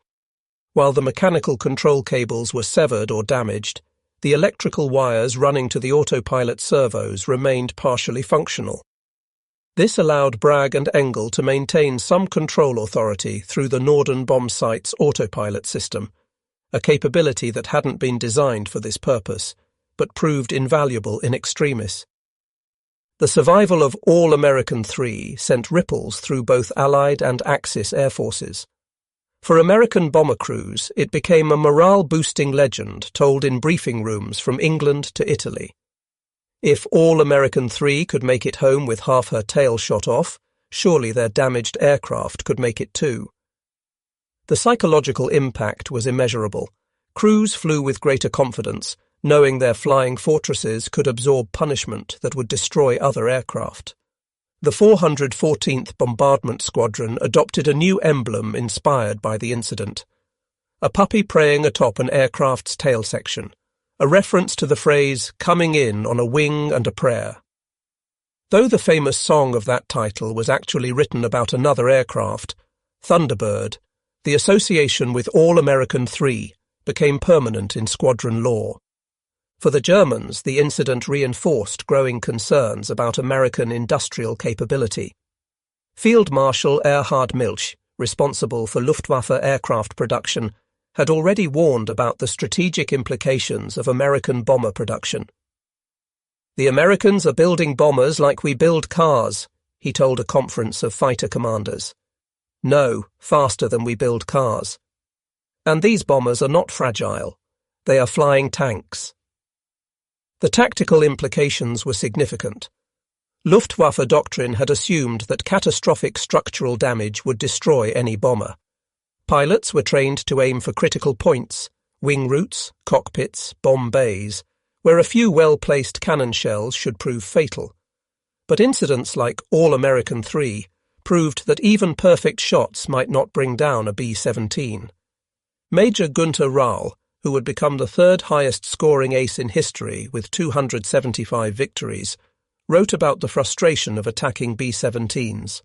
While the mechanical control cables were severed or damaged, the electrical wires running to the autopilot servos remained partially functional. This allowed Bragg and Engel to maintain some control authority through the Norden bombsite's autopilot system, a capability that hadn't been designed for this purpose, but proved invaluable in extremis. The survival of All-American 3 sent ripples through both Allied and Axis air forces. For American bomber crews, it became a morale-boosting legend told in briefing rooms from England to Italy. If All-American 3 could make it home with half her tail shot off, surely their damaged aircraft could make it too. The psychological impact was immeasurable. Crews flew with greater confidence, knowing their flying fortresses could absorb punishment that would destroy other aircraft. The 414th Bombardment Squadron adopted a new emblem inspired by the incident. A puppy praying atop an aircraft's tail section, a reference to the phrase, "coming in on a wing and a prayer." Though the famous song of that title was actually written about another aircraft, Thunderbird, the association with All-American 3 became permanent in squadron lore. For the Germans, the incident reinforced growing concerns about American industrial capability. Field Marshal Erhard Milch, responsible for Luftwaffe aircraft production, had already warned about the strategic implications of American bomber production. "The Americans are building bombers like we build cars," he told a conference of fighter commanders. "No, faster than we build cars. And these bombers are not fragile. They are flying tanks." The tactical implications were significant. Luftwaffe doctrine had assumed that catastrophic structural damage would destroy any bomber. Pilots were trained to aim for critical points, wing routes, cockpits, bomb bays, where a few well-placed cannon shells should prove fatal. But incidents like All-American 3 proved that even perfect shots might not bring down a B-17. Major Günther Rahl, who would become the third highest scoring ace in history with 275 victories, wrote about the frustration of attacking B-17s.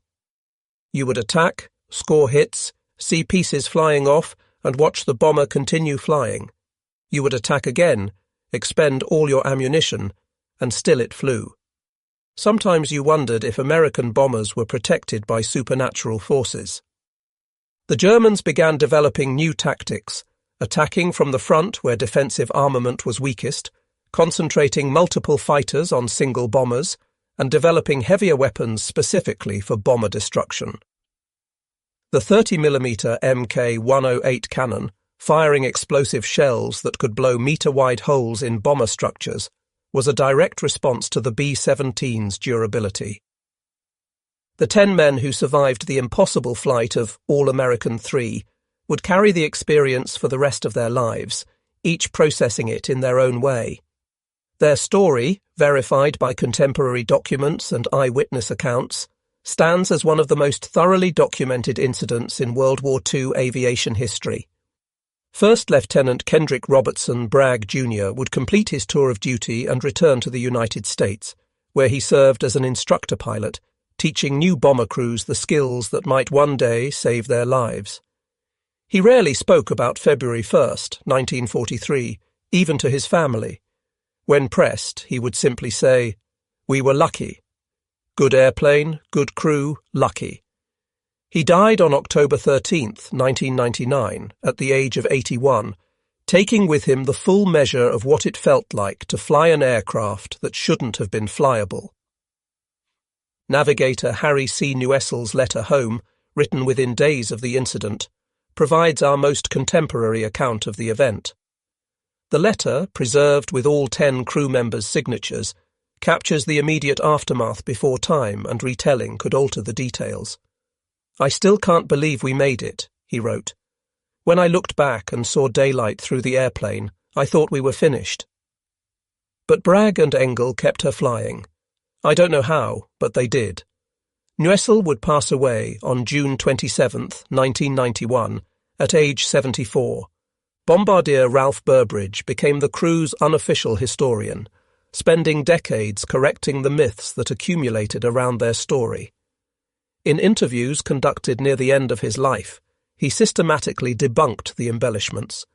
"You would attack, score hits, see pieces flying off, and watch the bomber continue flying. You would attack again, expend all your ammunition, and still it flew. Sometimes you wondered if American bombers were protected by supernatural forces." The Germans began developing new tactics, attacking from the front where defensive armament was weakest, concentrating multiple fighters on single bombers, and developing heavier weapons specifically for bomber destruction. The 30mm Mk-108 cannon, firing explosive shells that could blow metre-wide holes in bomber structures, was a direct response to the B-17's durability. The 10 men who survived the impossible flight of All-American 3 would carry the experience for the rest of their lives, each processing it in their own way. Their story, verified by contemporary documents and eyewitness accounts, stands as one of the most thoroughly documented incidents in World War II aviation history. First Lieutenant Kendrick Bragg Jr. would complete his tour of duty and return to the United States, where he served as an instructor pilot, teaching new bomber crews the skills that might one day save their lives. He rarely spoke about February 1st, 1943, even to his family. When pressed, he would simply say, "We were lucky. Good airplane, good crew, lucky." He died on October 13th, 1999, at the age of 81, taking with him the full measure of what it felt like to fly an aircraft that shouldn't have been flyable. Navigator Harry C. Newessel's letter home, written within days of the incident, provides our most contemporary account of the event. The letter, preserved with all 10 crew members' signatures, captures the immediate aftermath before time and retelling could alter the details. "I still can't believe we made it," he wrote. "When I looked back and saw daylight through the airplane, I thought we were finished." But Bragg and Engel kept her flying. I don't know how, but they did. Newessel would pass away on June 27, 1991, at age 74. Bombardier Ralph Burbridge became the crew's unofficial historian, spending decades correcting the myths that accumulated around their story. In interviews conducted near the end of his life, he systematically debunked the embellishments.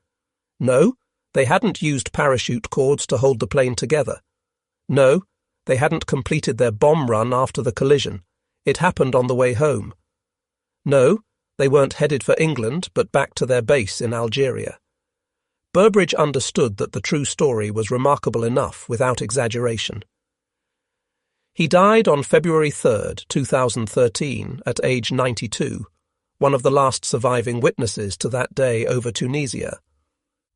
No, they hadn't used parachute cords to hold the plane together. No, they hadn't completed their bomb run after the collision. It happened on the way home. No, they weren't headed for England, but back to their base in Algeria. Burbridge understood that the true story was remarkable enough without exaggeration. He died on February 3, 2013, at age 92, one of the last surviving witnesses to that day over Tunisia.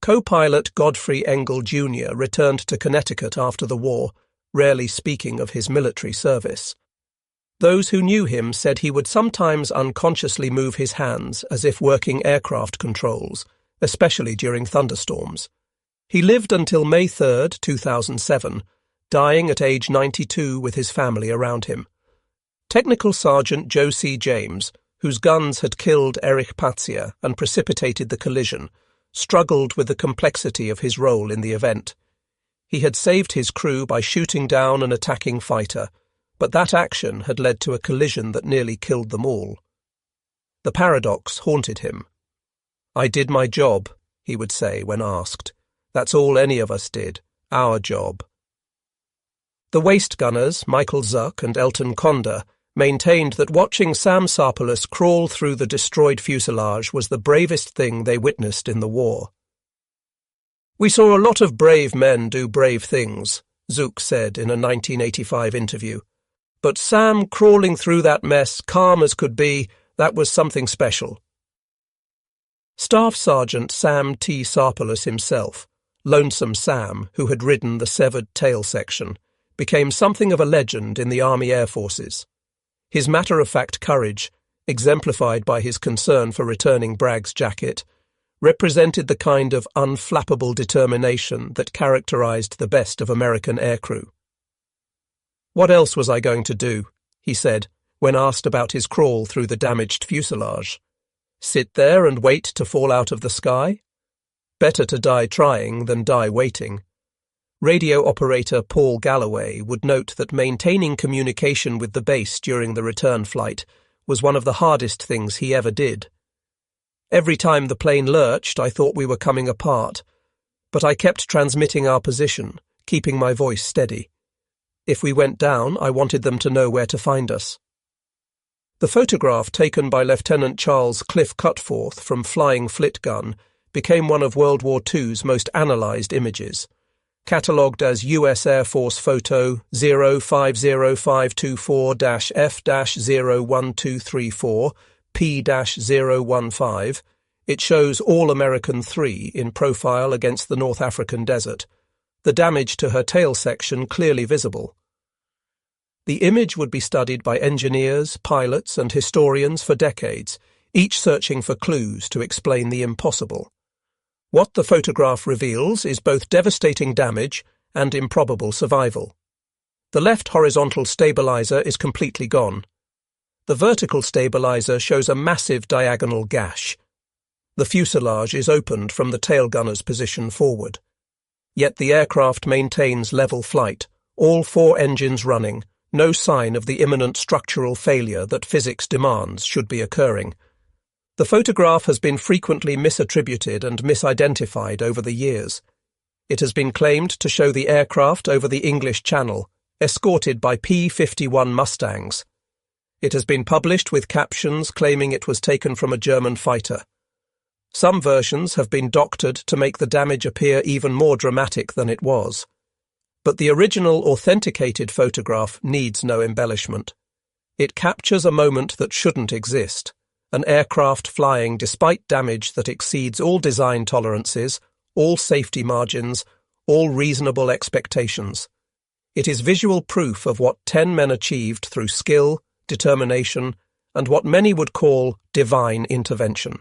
Co-pilot Godfrey Engel Jr. returned to Connecticut after the war, rarely speaking of his military service. Those who knew him said he would sometimes unconsciously move his hands as if working aircraft controls, especially during thunderstorms. He lived until May 3, 2007, dying at age 92 with his family around him. Technical Sergeant Joe C. James, whose guns had killed Erich Patzia and precipitated the collision, struggled with the complexity of his role in the event. He had saved his crew by shooting down an attacking fighter, but that action had led to a collision that nearly killed them all. The paradox haunted him. "I did my job," he would say when asked. "That's all any of us did, our job." The waist gunners, Michael Zuck and Elton Conda, maintained that watching Sam Sarpolus crawl through the destroyed fuselage was the bravest thing they witnessed in the war. "We saw a lot of brave men do brave things," Zook said in a 1985 interview. "But Sam crawling through that mess, calm as could be, that was something special." Staff Sergeant Sam T. Sarpolus himself, Lonesome Sam, who had ridden the severed tail section, became something of a legend in the Army Air Forces. His matter-of-fact courage, exemplified by his concern for returning Bragg's jacket, represented the kind of unflappable determination that characterized the best of American aircrew. "What else was I going to do?" he said, when asked about his crawl through the damaged fuselage. "Sit there and wait to fall out of the sky? Better to die trying than die waiting." Radio operator Paul Galloway would note that maintaining communication with the base during the return flight was one of the hardest things he ever did. "Every time the plane lurched, I thought we were coming apart, but I kept transmitting our position, keeping my voice steady. If we went down, I wanted them to know where to find us." The photograph taken by Lieutenant Charles Cliff Cutforth from Flying Flit Gun became one of World War II's most analysed images. Catalogued as U.S. Air Force Photo 050524-F-01234, P-015, it shows All-American 3 in profile against the North African desert, the damage to her tail section clearly visible. The image would be studied by engineers, pilots, and historians for decades, each searching for clues to explain the impossible. What the photograph reveals is both devastating damage and improbable survival. The left horizontal stabilizer is completely gone. The vertical stabilizer shows a massive diagonal gash. The fuselage is opened from the tail gunner's position forward. Yet the aircraft maintains level flight, all 4 engines running, no sign of the imminent structural failure that physics demands should be occurring. The photograph has been frequently misattributed and misidentified over the years. It has been claimed to show the aircraft over the English Channel, escorted by P-51 Mustangs. It has been published with captions claiming it was taken from a German fighter. Some versions have been doctored to make the damage appear even more dramatic than it was. But the original authenticated photograph needs no embellishment. It captures a moment that shouldn't exist, an aircraft flying despite damage that exceeds all design tolerances, all safety margins, all reasonable expectations. It is visual proof of what 10 men achieved through skill, determination, and what many would call divine intervention.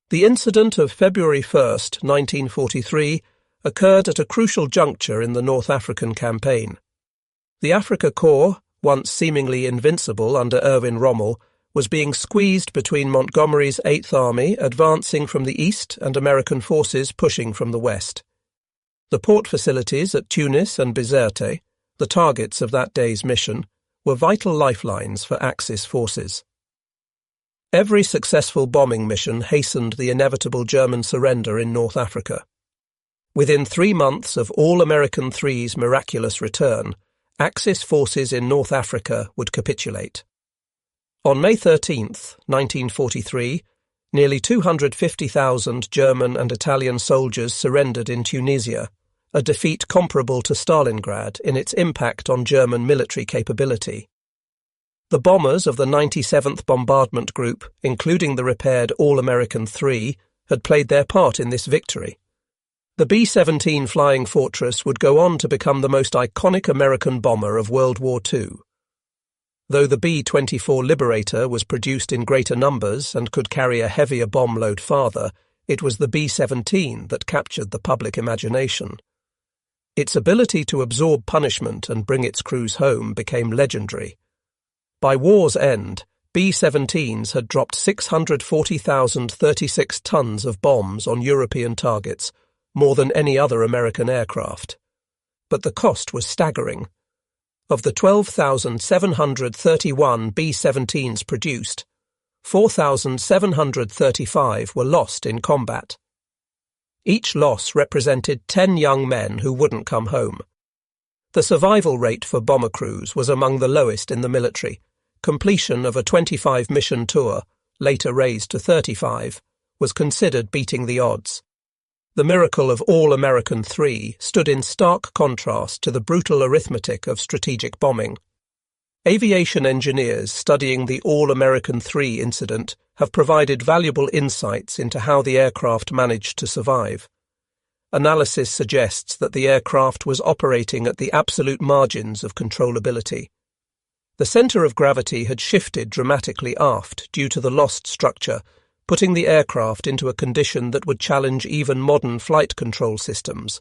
The incident of February 1st, 1943, occurred at a crucial juncture in the North African campaign. The Afrika Korps, once seemingly invincible under Erwin Rommel, was being squeezed between Montgomery's 8th Army advancing from the east and American forces pushing from the west. The port facilities at Tunis and Bizerte, the targets of that day's mission, were vital lifelines for Axis forces. Every successful bombing mission hastened the inevitable German surrender in North Africa. Within 3 months of All-American III's miraculous return, Axis forces in North Africa would capitulate. On May 13, 1943, nearly 250,000 German and Italian soldiers surrendered in Tunisia, a defeat comparable to Stalingrad in its impact on German military capability. The bombers of the 97th Bombardment Group, including the repaired All-American III, had played their part in this victory. The B-17 Flying Fortress would go on to become the most iconic American bomber of World War II. Though the B-24 Liberator was produced in greater numbers and could carry a heavier bomb load farther, it was the B-17 that captured the public imagination. Its ability to absorb punishment and bring its crews home became legendary. By war's end, B-17s had dropped 640,036 tons of bombs on European targets, more than any other American aircraft. But the cost was staggering. Of the 12,731 B-17s produced, 4,735 were lost in combat. Each loss represented 10 young men who wouldn't come home. The survival rate for bomber crews was among the lowest in the military. Completion of a 25-mission tour, later raised to 35, was considered beating the odds. The miracle of All-American III stood in stark contrast to the brutal arithmetic of strategic bombing. Aviation engineers studying the All-American III incident have provided valuable insights into how the aircraft managed to survive. Analysis suggests that the aircraft was operating at the absolute margins of controllability. The centre of gravity had shifted dramatically aft due to the lost structure, putting the aircraft into a condition that would challenge even modern flight control systems.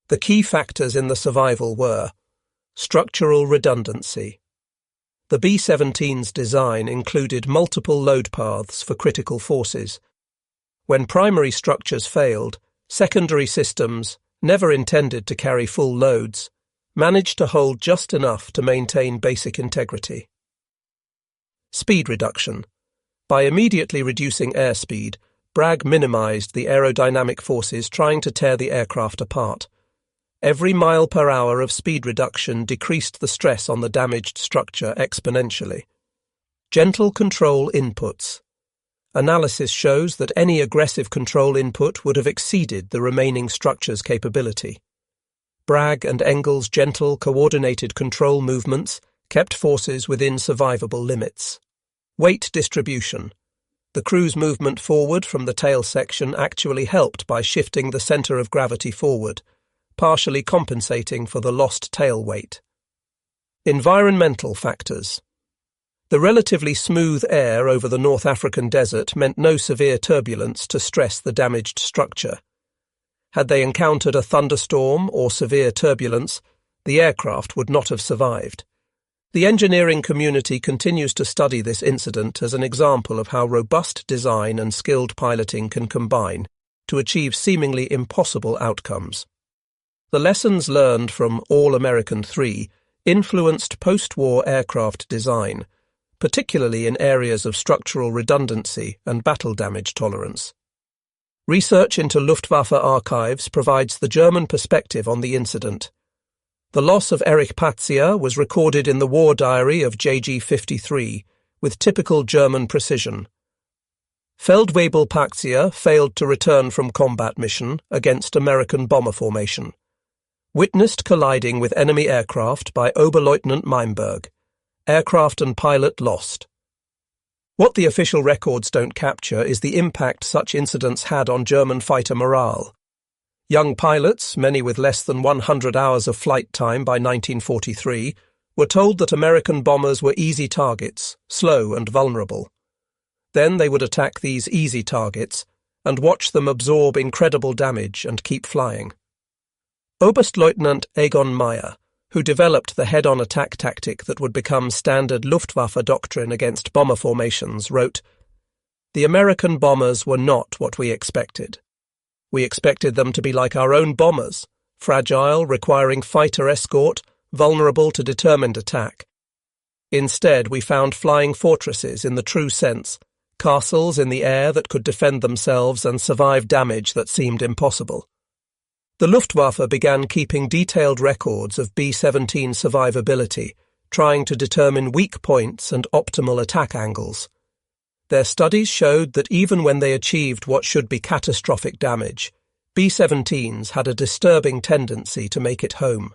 The key factors in the survival were structural redundancy. The B-17's design included multiple load paths for critical forces. When primary structures failed, secondary systems, never intended to carry full loads, managed to hold just enough to maintain basic integrity. Speed reduction. By immediately reducing airspeed, Bragg minimized the aerodynamic forces trying to tear the aircraft apart. Every mile per hour of speed reduction decreased the stress on the damaged structure exponentially. Gentle control inputs. Analysis shows that any aggressive control input would have exceeded the remaining structure's capability. Bragg and Engel's gentle, coordinated control movements kept forces within survivable limits. Weight distribution. The crew's movement forward from the tail section actually helped by shifting the centre of gravity forward, partially compensating for the lost tail weight. Environmental factors. The relatively smooth air over the North African desert meant no severe turbulence to stress the damaged structure. Had they encountered a thunderstorm or severe turbulence, the aircraft would not have survived. The engineering community continues to study this incident as an example of how robust design and skilled piloting can combine to achieve seemingly impossible outcomes. The lessons learned from All-American III influenced post-war aircraft design, particularly in areas of structural redundancy and battle damage tolerance. Research into Luftwaffe archives provides the German perspective on the incident. The loss of Erich Patzier was recorded in the war diary of JG-53 with typical German precision. Feldwebel Patzier failed to return from combat mission against American bomber formation. Witnessed colliding with enemy aircraft by Oberleutnant Meimberg. Aircraft and pilot lost. What the official records don't capture is the impact such incidents had on German fighter morale. Young pilots, many with less than 100 hours of flight time by 1943, were told that American bombers were easy targets, slow and vulnerable. Then they would attack these easy targets and watch them absorb incredible damage and keep flying. Oberstleutnant Egon Meyer, who developed the head-on attack tactic that would become standard Luftwaffe doctrine against bomber formations, wrote, "The American bombers were not what we expected. We expected them to be like our own bombers, fragile, requiring fighter escort, vulnerable to determined attack. Instead, we found flying fortresses in the true sense, castles in the air that could defend themselves and survive damage that seemed impossible." The Luftwaffe began keeping detailed records of B-17 survivability, trying to determine weak points and optimal attack angles. Their studies showed that even when they achieved what should be catastrophic damage, B-17s had a disturbing tendency to make it home.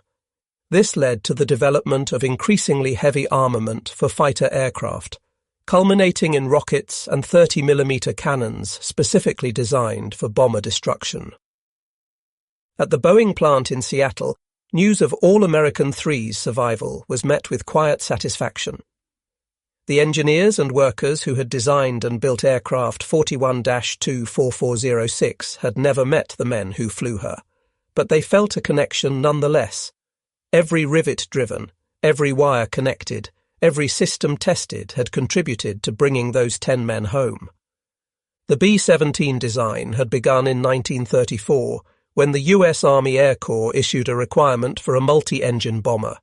This led to the development of increasingly heavy armament for fighter aircraft, culminating in rockets and 30mm cannons specifically designed for bomber destruction. At the Boeing plant in Seattle, news of all American 3's survival was met with quiet satisfaction. The engineers and workers who had designed and built aircraft 41-24406 had never met the men who flew her, but they felt a connection nonetheless. Every rivet driven, every wire connected, every system tested had contributed to bringing those 10 men home. The B-17 design had begun in 1934, when the U.S. Army Air Corps issued a requirement for a multi-engine bomber.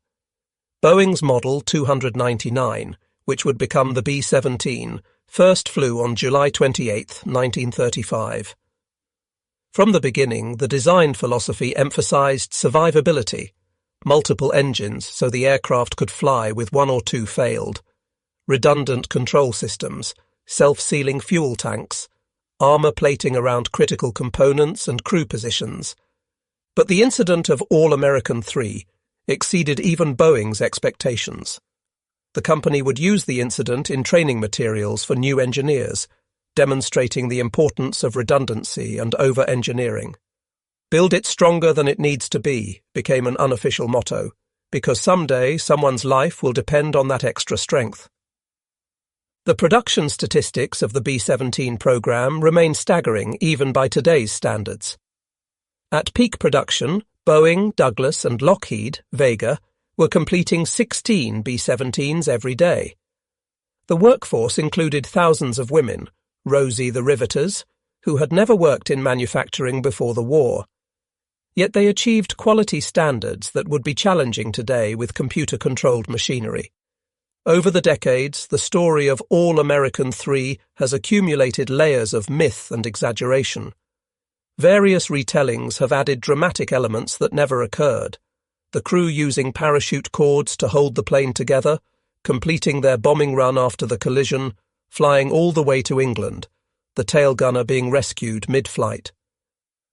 Boeing's Model 299, which would become the B-17, first flew on July 28, 1935. From the beginning, the design philosophy emphasized survivability, multiple engines so the aircraft could fly with one or two failed, redundant control systems, self-sealing fuel tanks, armor plating around critical components and crew positions. But the incident of All-American 3 exceeded even Boeing's expectations. The company would use the incident in training materials for new engineers, demonstrating the importance of redundancy and over-engineering. "Build it stronger than it needs to be" became an unofficial motto, because someday someone's life will depend on that extra strength. The production statistics of the B-17 program remain staggering even by today's standards. At peak production, Boeing, Douglas and Lockheed, Vega, were completing 16 B-17s every day. The workforce included thousands of women, Rosie the riveters, who had never worked in manufacturing before the war. Yet they achieved quality standards that would be challenging today with computer-controlled machinery. Over the decades, the story of All-American 3 has accumulated layers of myth and exaggeration. Various retellings have added dramatic elements that never occurred. The crew using parachute cords to hold the plane together, completing their bombing run after the collision, flying all the way to England, the tail gunner being rescued mid-flight.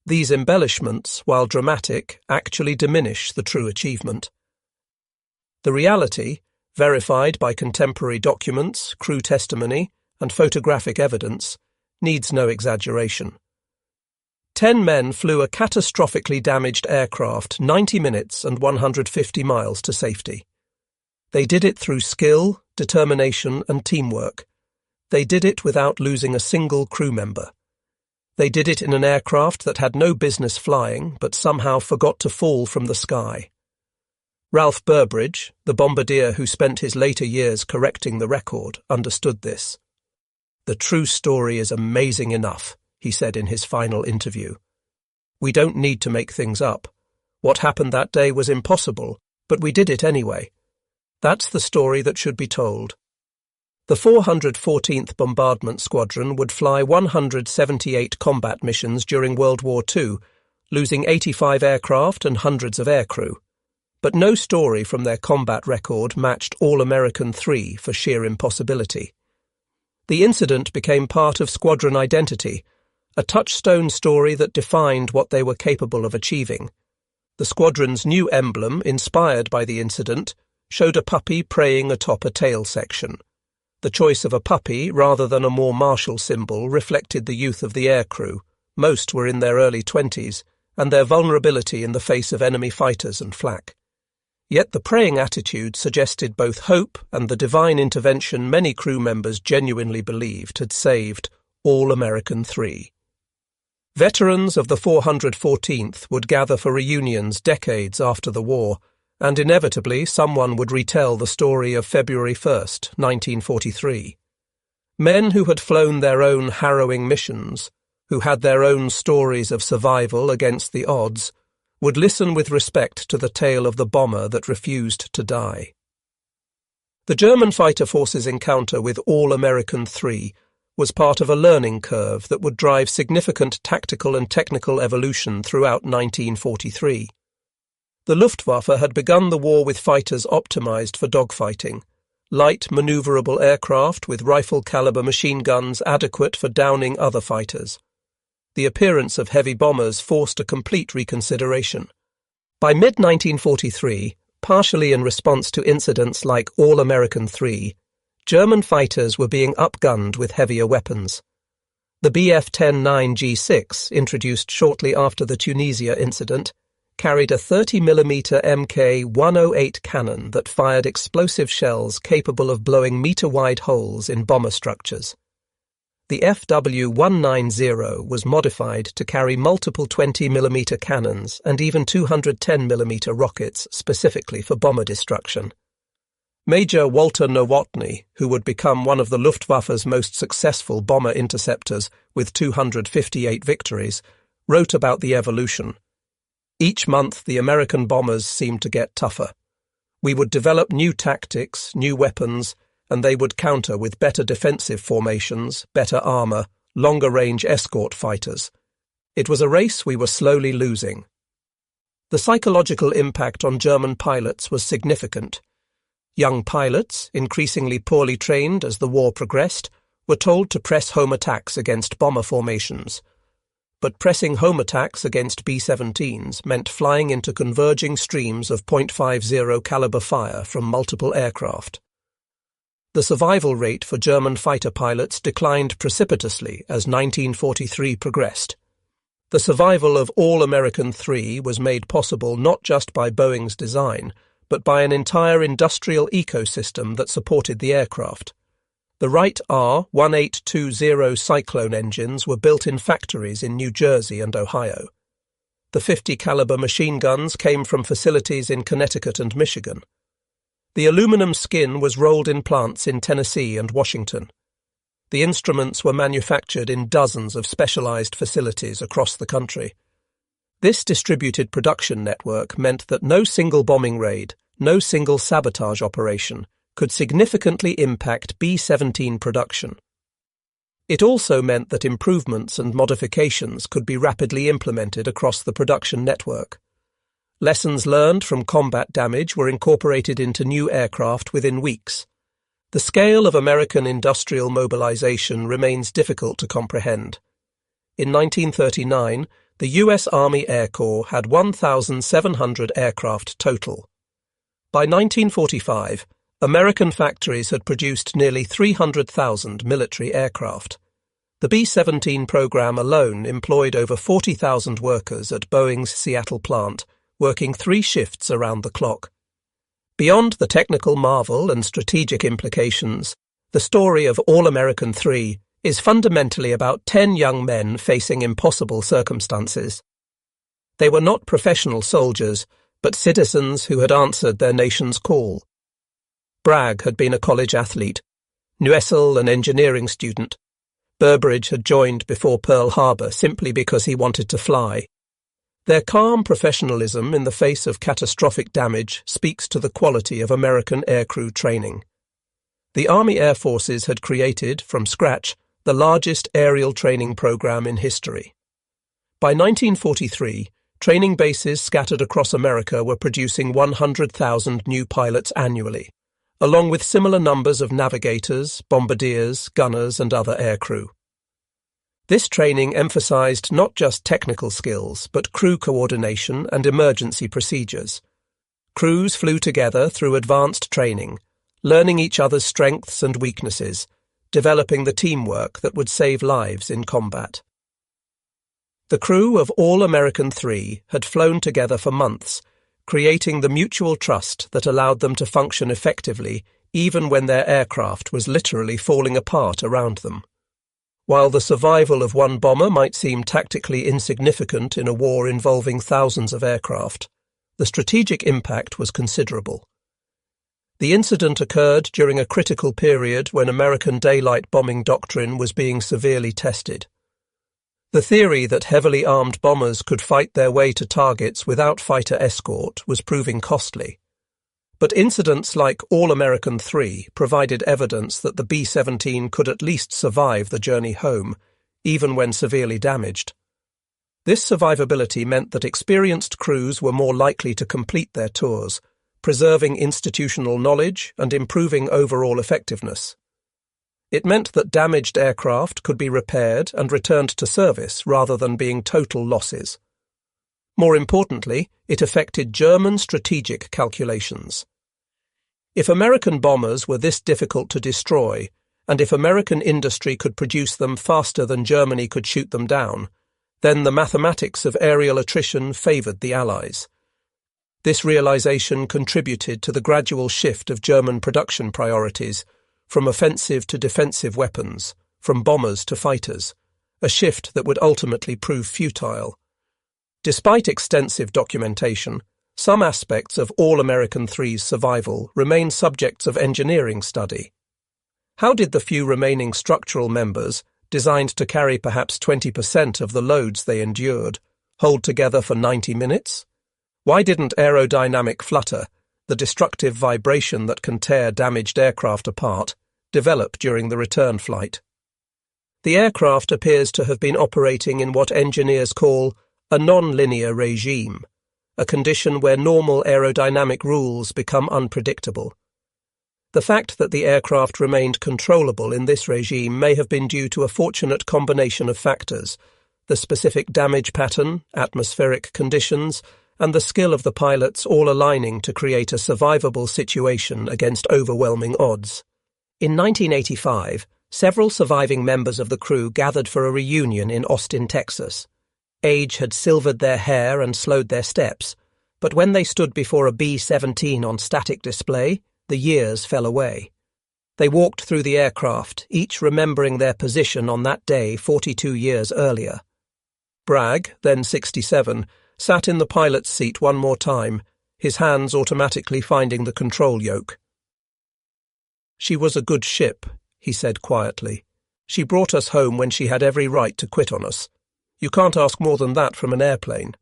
These embellishments, while dramatic, actually diminish the true achievement. The reality, verified by contemporary documents, crew testimony, and photographic evidence, needs no exaggeration. 10 men flew a catastrophically damaged aircraft 90 minutes and 150 miles to safety. They did it through skill, determination, and teamwork. They did it without losing a single crew member. They did it in an aircraft that had no business flying but somehow forgot to fall from the sky. Ralph Burbridge, the bombardier who spent his later years correcting the record, understood this. "The true story is amazing enough," he said in his final interview. "We don't need to make things up. What happened that day was impossible, but we did it anyway, That's the story that should be told. The 414th Bombardment Squadron would fly 178 combat missions during World War II, losing 85 aircraft and hundreds of aircrew. But no story from their combat record matched All-American 3 for sheer impossibility. The incident became part of squadron identity, a touchstone story that defined what they were capable of achieving. The squadron's new emblem, inspired by the incident, showed a puppy praying atop a tail section. The choice of a puppy rather than a more martial symbol reflected the youth of the aircrew. Most were in their early 20s, and their vulnerability in the face of enemy fighters and flak. Yet the praying attitude suggested both hope and the divine intervention many crew members genuinely believed had saved All-American 3. Veterans of the 414th would gather for reunions decades after the war, and inevitably someone would retell the story of February 1st, 1943. Men who had flown their own harrowing missions, who had their own stories of survival against the odds, would listen with respect to the tale of the bomber that refused to die. The German fighter forces' encounter with All-American 3 was part of a learning curve that would drive significant tactical and technical evolution throughout 1943. The Luftwaffe had begun the war with fighters optimized for dogfighting, light maneuverable aircraft with rifle-caliber machine guns adequate for downing other fighters. The appearance of heavy bombers forced a complete reconsideration. By mid-1943, partially in response to incidents like All-American 3, German fighters were being outgunned with heavier weapons. The Bf-109 G6, introduced shortly after the Tunisia incident, carried a 30mm Mk-108 cannon that fired explosive shells capable of blowing metre-wide holes in bomber structures. The FW-190 was modified to carry multiple 20mm cannons and even 210mm rockets specifically for bomber destruction. Major Walter Nowotny, who would become one of the Luftwaffe's most successful bomber interceptors with 258 victories, wrote about the evolution. Each month the American bombers seemed to get tougher. We would develop new tactics, new weapons, and they would counter with better defensive formations, better armour, longer-range escort fighters. It was a race we were slowly losing. The psychological impact on German pilots was significant. Young pilots, increasingly poorly trained as the war progressed, were told to press home attacks against bomber formations. But pressing home attacks against B-17s meant flying into converging streams of .50 caliber fire from multiple aircraft. The survival rate for German fighter pilots declined precipitously as 1943 progressed. The survival of All-American 3 was made possible not just by Boeing's design, but by an entire industrial ecosystem that supported the aircraft. The Wright R-1820 Cyclone engines were built in factories in New Jersey and Ohio. The 50 caliber machine guns came from facilities in Connecticut and Michigan. The aluminum skin was rolled in plants in Tennessee and Washington. The instruments were manufactured in dozens of specialized facilities across the country. This distributed production network meant that no single bombing raid, no single sabotage operation could significantly impact B-17 production. It also meant that improvements and modifications could be rapidly implemented across the production network. Lessons learned from combat damage were incorporated into new aircraft within weeks. The scale of American industrial mobilization remains difficult to comprehend. In 1939, the U.S. Army Air Corps had 1,700 aircraft total. By 1945, American factories had produced nearly 300,000 military aircraft. The B-17 program alone employed over 40,000 workers at Boeing's Seattle plant, working 3 shifts around the clock. Beyond the technical marvel and strategic implications, the story of All-American 3 is fundamentally about 10 young men facing impossible circumstances. They were not professional soldiers, but citizens who had answered their nation's call. Bragg had been a college athlete, Nuessel an engineering student. Burbridge had joined before Pearl Harbor simply because he wanted to fly. Their calm professionalism in the face of catastrophic damage speaks to the quality of American aircrew training. The Army Air Forces had created, from scratch, the largest aerial training program in history. By 1943, training bases scattered across America were producing 100,000 new pilots annually, along with similar numbers of navigators, bombardiers, gunners, and other aircrew. This training emphasized not just technical skills, but crew coordination and emergency procedures. Crews flew together through advanced training, learning each other's strengths and weaknesses, developing the teamwork that would save lives in combat. The crew of All American 3 had flown together for months, creating the mutual trust that allowed them to function effectively even when their aircraft was literally falling apart around them. While the survival of one bomber might seem tactically insignificant in a war involving thousands of aircraft, the strategic impact was considerable. The incident occurred during a critical period when American daylight bombing doctrine was being severely tested. The theory that heavily armed bombers could fight their way to targets without fighter escort was proving costly. But incidents like All American 3 provided evidence that the B-17 could at least survive the journey home, even when severely damaged. This survivability meant that experienced crews were more likely to complete their tours, preserving institutional knowledge and improving overall effectiveness. It meant that damaged aircraft could be repaired and returned to service rather than being total losses. More importantly, it affected German strategic calculations. If American bombers were this difficult to destroy, and if American industry could produce them faster than Germany could shoot them down, then the mathematics of aerial attrition favored the Allies. This realization contributed to the gradual shift of German production priorities, from offensive to defensive weapons, from bombers to fighters, a shift that would ultimately prove futile. Despite extensive documentation, some aspects of All American 3's survival remain subjects of engineering study. How did the few remaining structural members, designed to carry perhaps 20% of the loads they endured, hold together for 90 minutes? Why didn't aerodynamic flutter, the destructive vibration that can tear damaged aircraft apart, develop during the return flight? The aircraft appears to have been operating in what engineers call a non-linear regime, a condition where normal aerodynamic rules become unpredictable. The fact that the aircraft remained controllable in this regime may have been due to a fortunate combination of factors: the specific damage pattern, atmospheric conditions, and the skill of the pilots all aligning to create a survivable situation against overwhelming odds. In 1985, several surviving members of the crew gathered for a reunion in Austin, Texas. Age had silvered their hair and slowed their steps, but when they stood before a B-17 on static display, the years fell away. They walked through the aircraft, each remembering their position on that day 42 years earlier. Bragg, then 67, sat in the pilot's seat one more time, his hands automatically finding the control yoke. "She was a good ship," he said quietly. "She brought us home when she had every right to quit on us. You can't ask more than that from an airplane."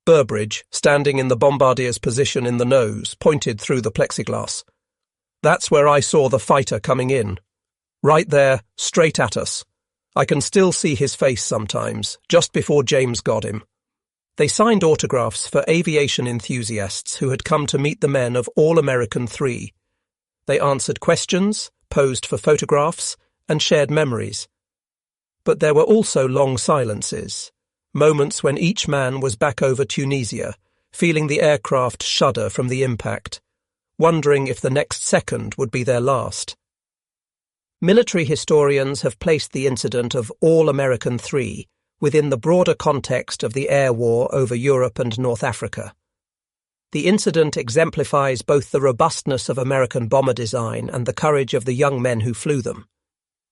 Burbridge, standing in the bombardier's position in the nose, pointed through the plexiglass. "That's where I saw the fighter coming in. Right there, straight at us. I can still see his face sometimes, just before James got him." They signed autographs for aviation enthusiasts who had come to meet the men of All American 3. They answered questions, posed for photographs, and shared memories. But there were also long silences, moments when each man was back over Tunisia, feeling the aircraft shudder from the impact, wondering if the next second would be their last. Military historians have placed the incident of All American 3 within the broader context of the air war over Europe and North Africa. The incident exemplifies both the robustness of American bomber design and the courage of the young men who flew them.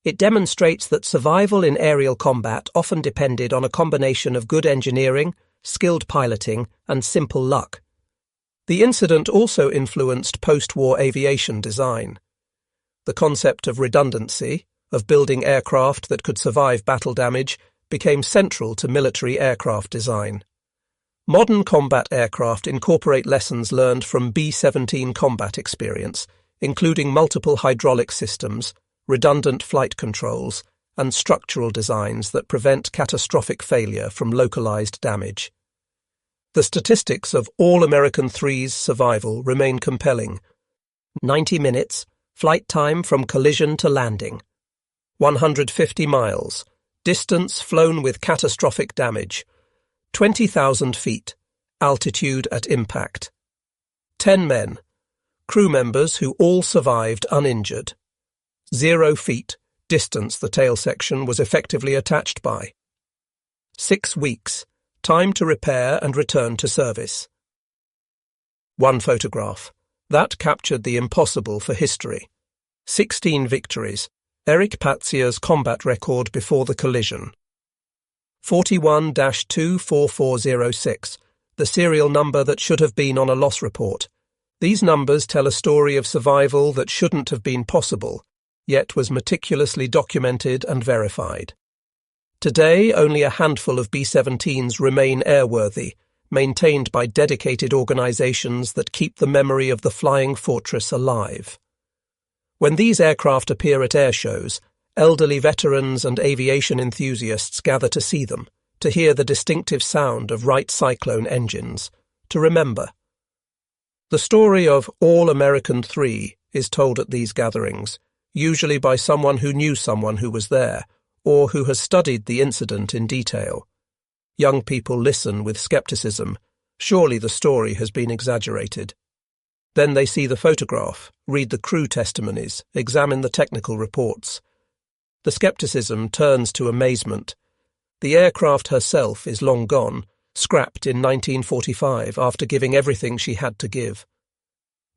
It demonstrates that survival in aerial combat often depended on a combination of good engineering, skilled piloting, and simple luck. The incident also influenced post-war aviation design. The concept of redundancy, of building aircraft that could survive battle damage, became central to military aircraft design. Modern combat aircraft incorporate lessons learned from B-17 combat experience, including multiple hydraulic systems, redundant flight controls, and structural designs that prevent catastrophic failure from localized damage. The statistics of all American 3's survival remain compelling. 90 minutes, flight time from collision to landing. 150 miles, distance flown with catastrophic damage. 20,000 feet, altitude at impact. 10 men, crew members who all survived uninjured. 0 feet, distance the tail section was effectively attached by. 6 weeks, time to repair and return to service. One photograph. That captured the impossible for history. 16 victories. Eric Patzier's combat record before the collision. 41-24406, the serial number that should have been on a loss report. These numbers tell a story of survival that shouldn't have been possible, yet was meticulously documented and verified. Today, only a handful of B-17s remain airworthy, maintained by dedicated organizations that keep the memory of the flying fortress alive. When these aircraft appear at air shows, elderly veterans and aviation enthusiasts gather to see them, to hear the distinctive sound of Wright Cyclone engines, to remember. The story of All American 3 is told at these gatherings, usually by someone who knew someone who was there, or who has studied the incident in detail. Young people listen with skepticism. Surely the story has been exaggerated. Then they see the photograph, read the crew testimonies, examine the technical reports. The skepticism turns to amazement. The aircraft herself is long gone, scrapped in 1945 after giving everything she had to give.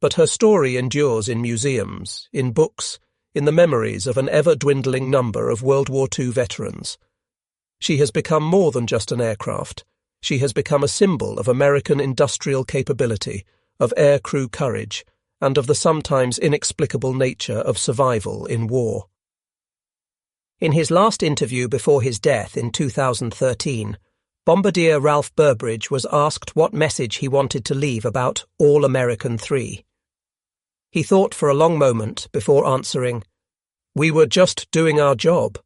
But her story endures in museums, in books, in the memories of an ever-dwindling number of World War II veterans. She has become more than just an aircraft. She has become a symbol of American industrial capability, of aircrew courage, and of the sometimes inexplicable nature of survival in war. In his last interview before his death in 2013, Bombardier Ralph Burbridge was asked what message he wanted to leave about All American 3. He thought for a long moment before answering, "We were just doing our job."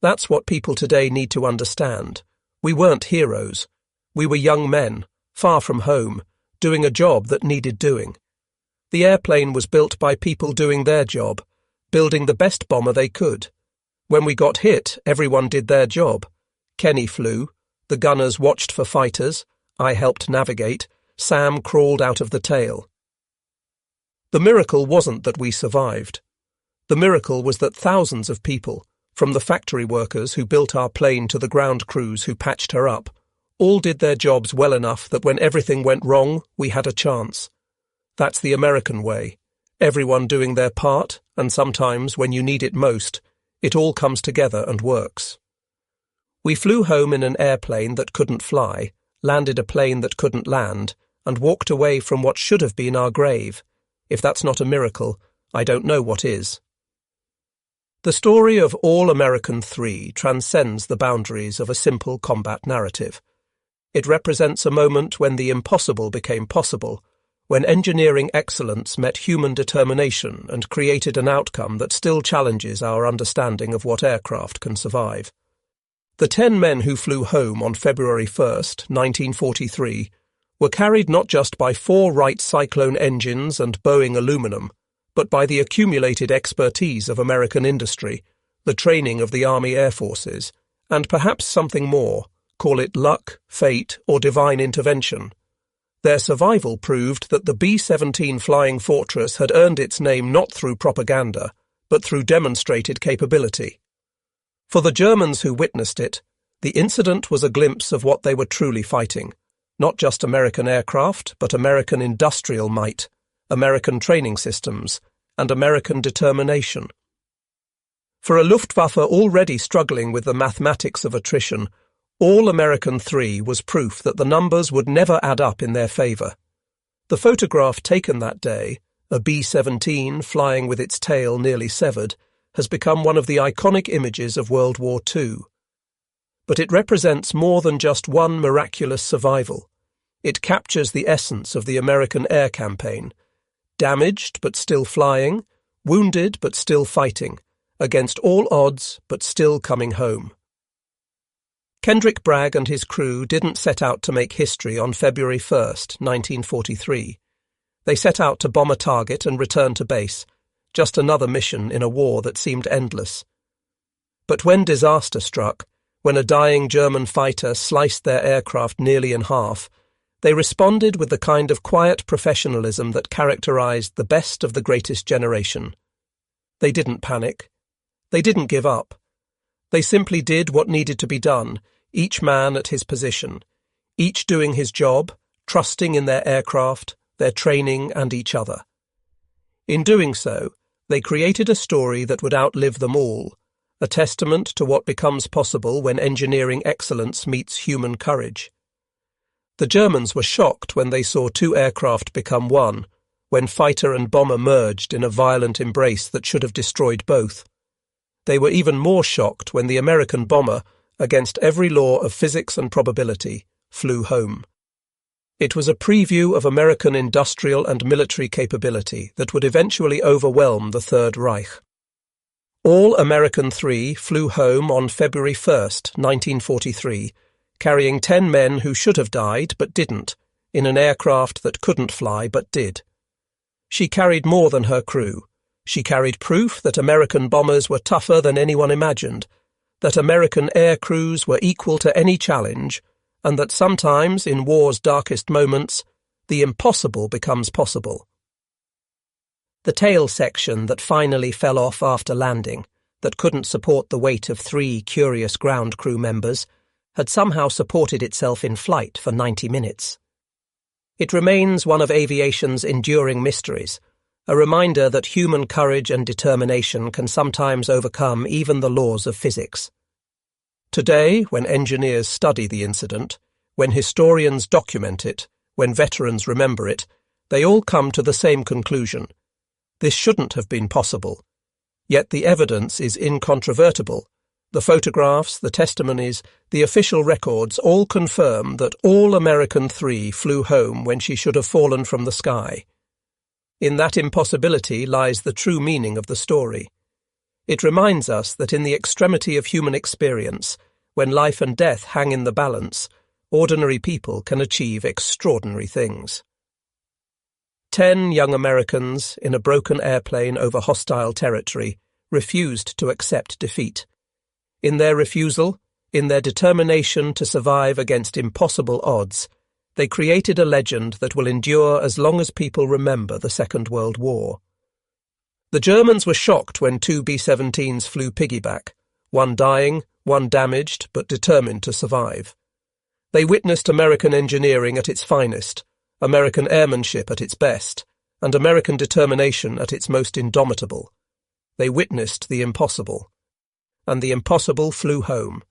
That's what people today need to understand. We weren't heroes. We were young men, far from home, doing a job that needed doing. The airplane was built by people doing their job, building the best bomber they could. When we got hit, everyone did their job. Kenny flew, the gunners watched for fighters, I helped navigate, Sam crawled out of the tail. The miracle wasn't that we survived. The miracle was that thousands of people, from the factory workers who built our plane to the ground crews who patched her up, all did their jobs well enough that when everything went wrong, we had a chance. That's the American way. Everyone doing their part, and sometimes, when you need it most, it all comes together and works. We flew home in an airplane that couldn't fly, landed a plane that couldn't land, and walked away from what should have been our grave. If that's not a miracle, I don't know what is. The story of All American 3 transcends the boundaries of a simple combat narrative. It represents a moment when the impossible became possible, when engineering excellence met human determination and created an outcome that still challenges our understanding of what aircraft can survive. The 10 men who flew home on February 1st, 1943, were carried not just by 4 Wright Cyclone engines and Boeing aluminum, but by the accumulated expertise of American industry, the training of the Army Air Forces, and perhaps something more, call it luck, fate, or divine intervention. Their survival proved that the B-17 Flying Fortress had earned its name not through propaganda, but through demonstrated capability. For the Germans who witnessed it, the incident was a glimpse of what they were truly fighting, not just American aircraft, but American industrial might, American training systems, and American determination. For a Luftwaffe already struggling with the mathematics of attrition, All American 3 was proof that the numbers would never add up in their favour. The photograph taken that day, a B-17 flying with its tail nearly severed, has become one of the iconic images of World War II. But it represents more than just one miraculous survival. It captures the essence of the American air campaign: damaged but still flying, wounded but still fighting, against all odds but still coming home. Kendrick Bragg and his crew didn't set out to make history on February 1st, 1943. They set out to bomb a target and return to base, just another mission in a war that seemed endless. But when disaster struck, when a dying German fighter sliced their aircraft nearly in half, they responded with the kind of quiet professionalism that characterized the best of the greatest generation. They didn't panic. They didn't give up. They simply did what needed to be done, each man at his position, each doing his job, trusting in their aircraft, their training, and each other. In doing so, they created a story that would outlive them all, a testament to what becomes possible when engineering excellence meets human courage. The Germans were shocked when they saw two aircraft become one, when fighter and bomber merged in a violent embrace that should have destroyed both. They were even more shocked when the American bomber, against every law of physics and probability, flew home. It was a preview of American industrial and military capability that would eventually overwhelm the Third Reich. All American 3 flew home on February 1st, 1943, carrying 10 men who should have died but didn't, in an aircraft that couldn't fly but did. She carried more than her crew. She carried proof that American bombers were tougher than anyone imagined, that American air crews were equal to any challenge, and that sometimes, in war's darkest moments, the impossible becomes possible. The tail section that finally fell off after landing, that couldn't support the weight of 3 curious ground crew members, had somehow supported itself in flight for 90 minutes. It remains one of aviation's enduring mysteries, a reminder that human courage and determination can sometimes overcome even the laws of physics. Today, when engineers study the incident, when historians document it, when veterans remember it, they all come to the same conclusion. This shouldn't have been possible. Yet the evidence is incontrovertible. The photographs, the testimonies, the official records all confirm that all American 3 flew home when she should have fallen from the sky. In that impossibility lies the true meaning of the story. It reminds us that in the extremity of human experience, when life and death hang in the balance, ordinary people can achieve extraordinary things. 10 young Americans, in a broken airplane over hostile territory, refused to accept defeat. In their refusal, in their determination to survive against impossible odds, they created a legend that will endure as long as people remember the Second World War. The Germans were shocked when 2 B-17s flew piggyback, one dying, one damaged, but determined to survive. They witnessed American engineering at its finest, American airmanship at its best, and American determination at its most indomitable. They witnessed the impossible. And the impossible flew home.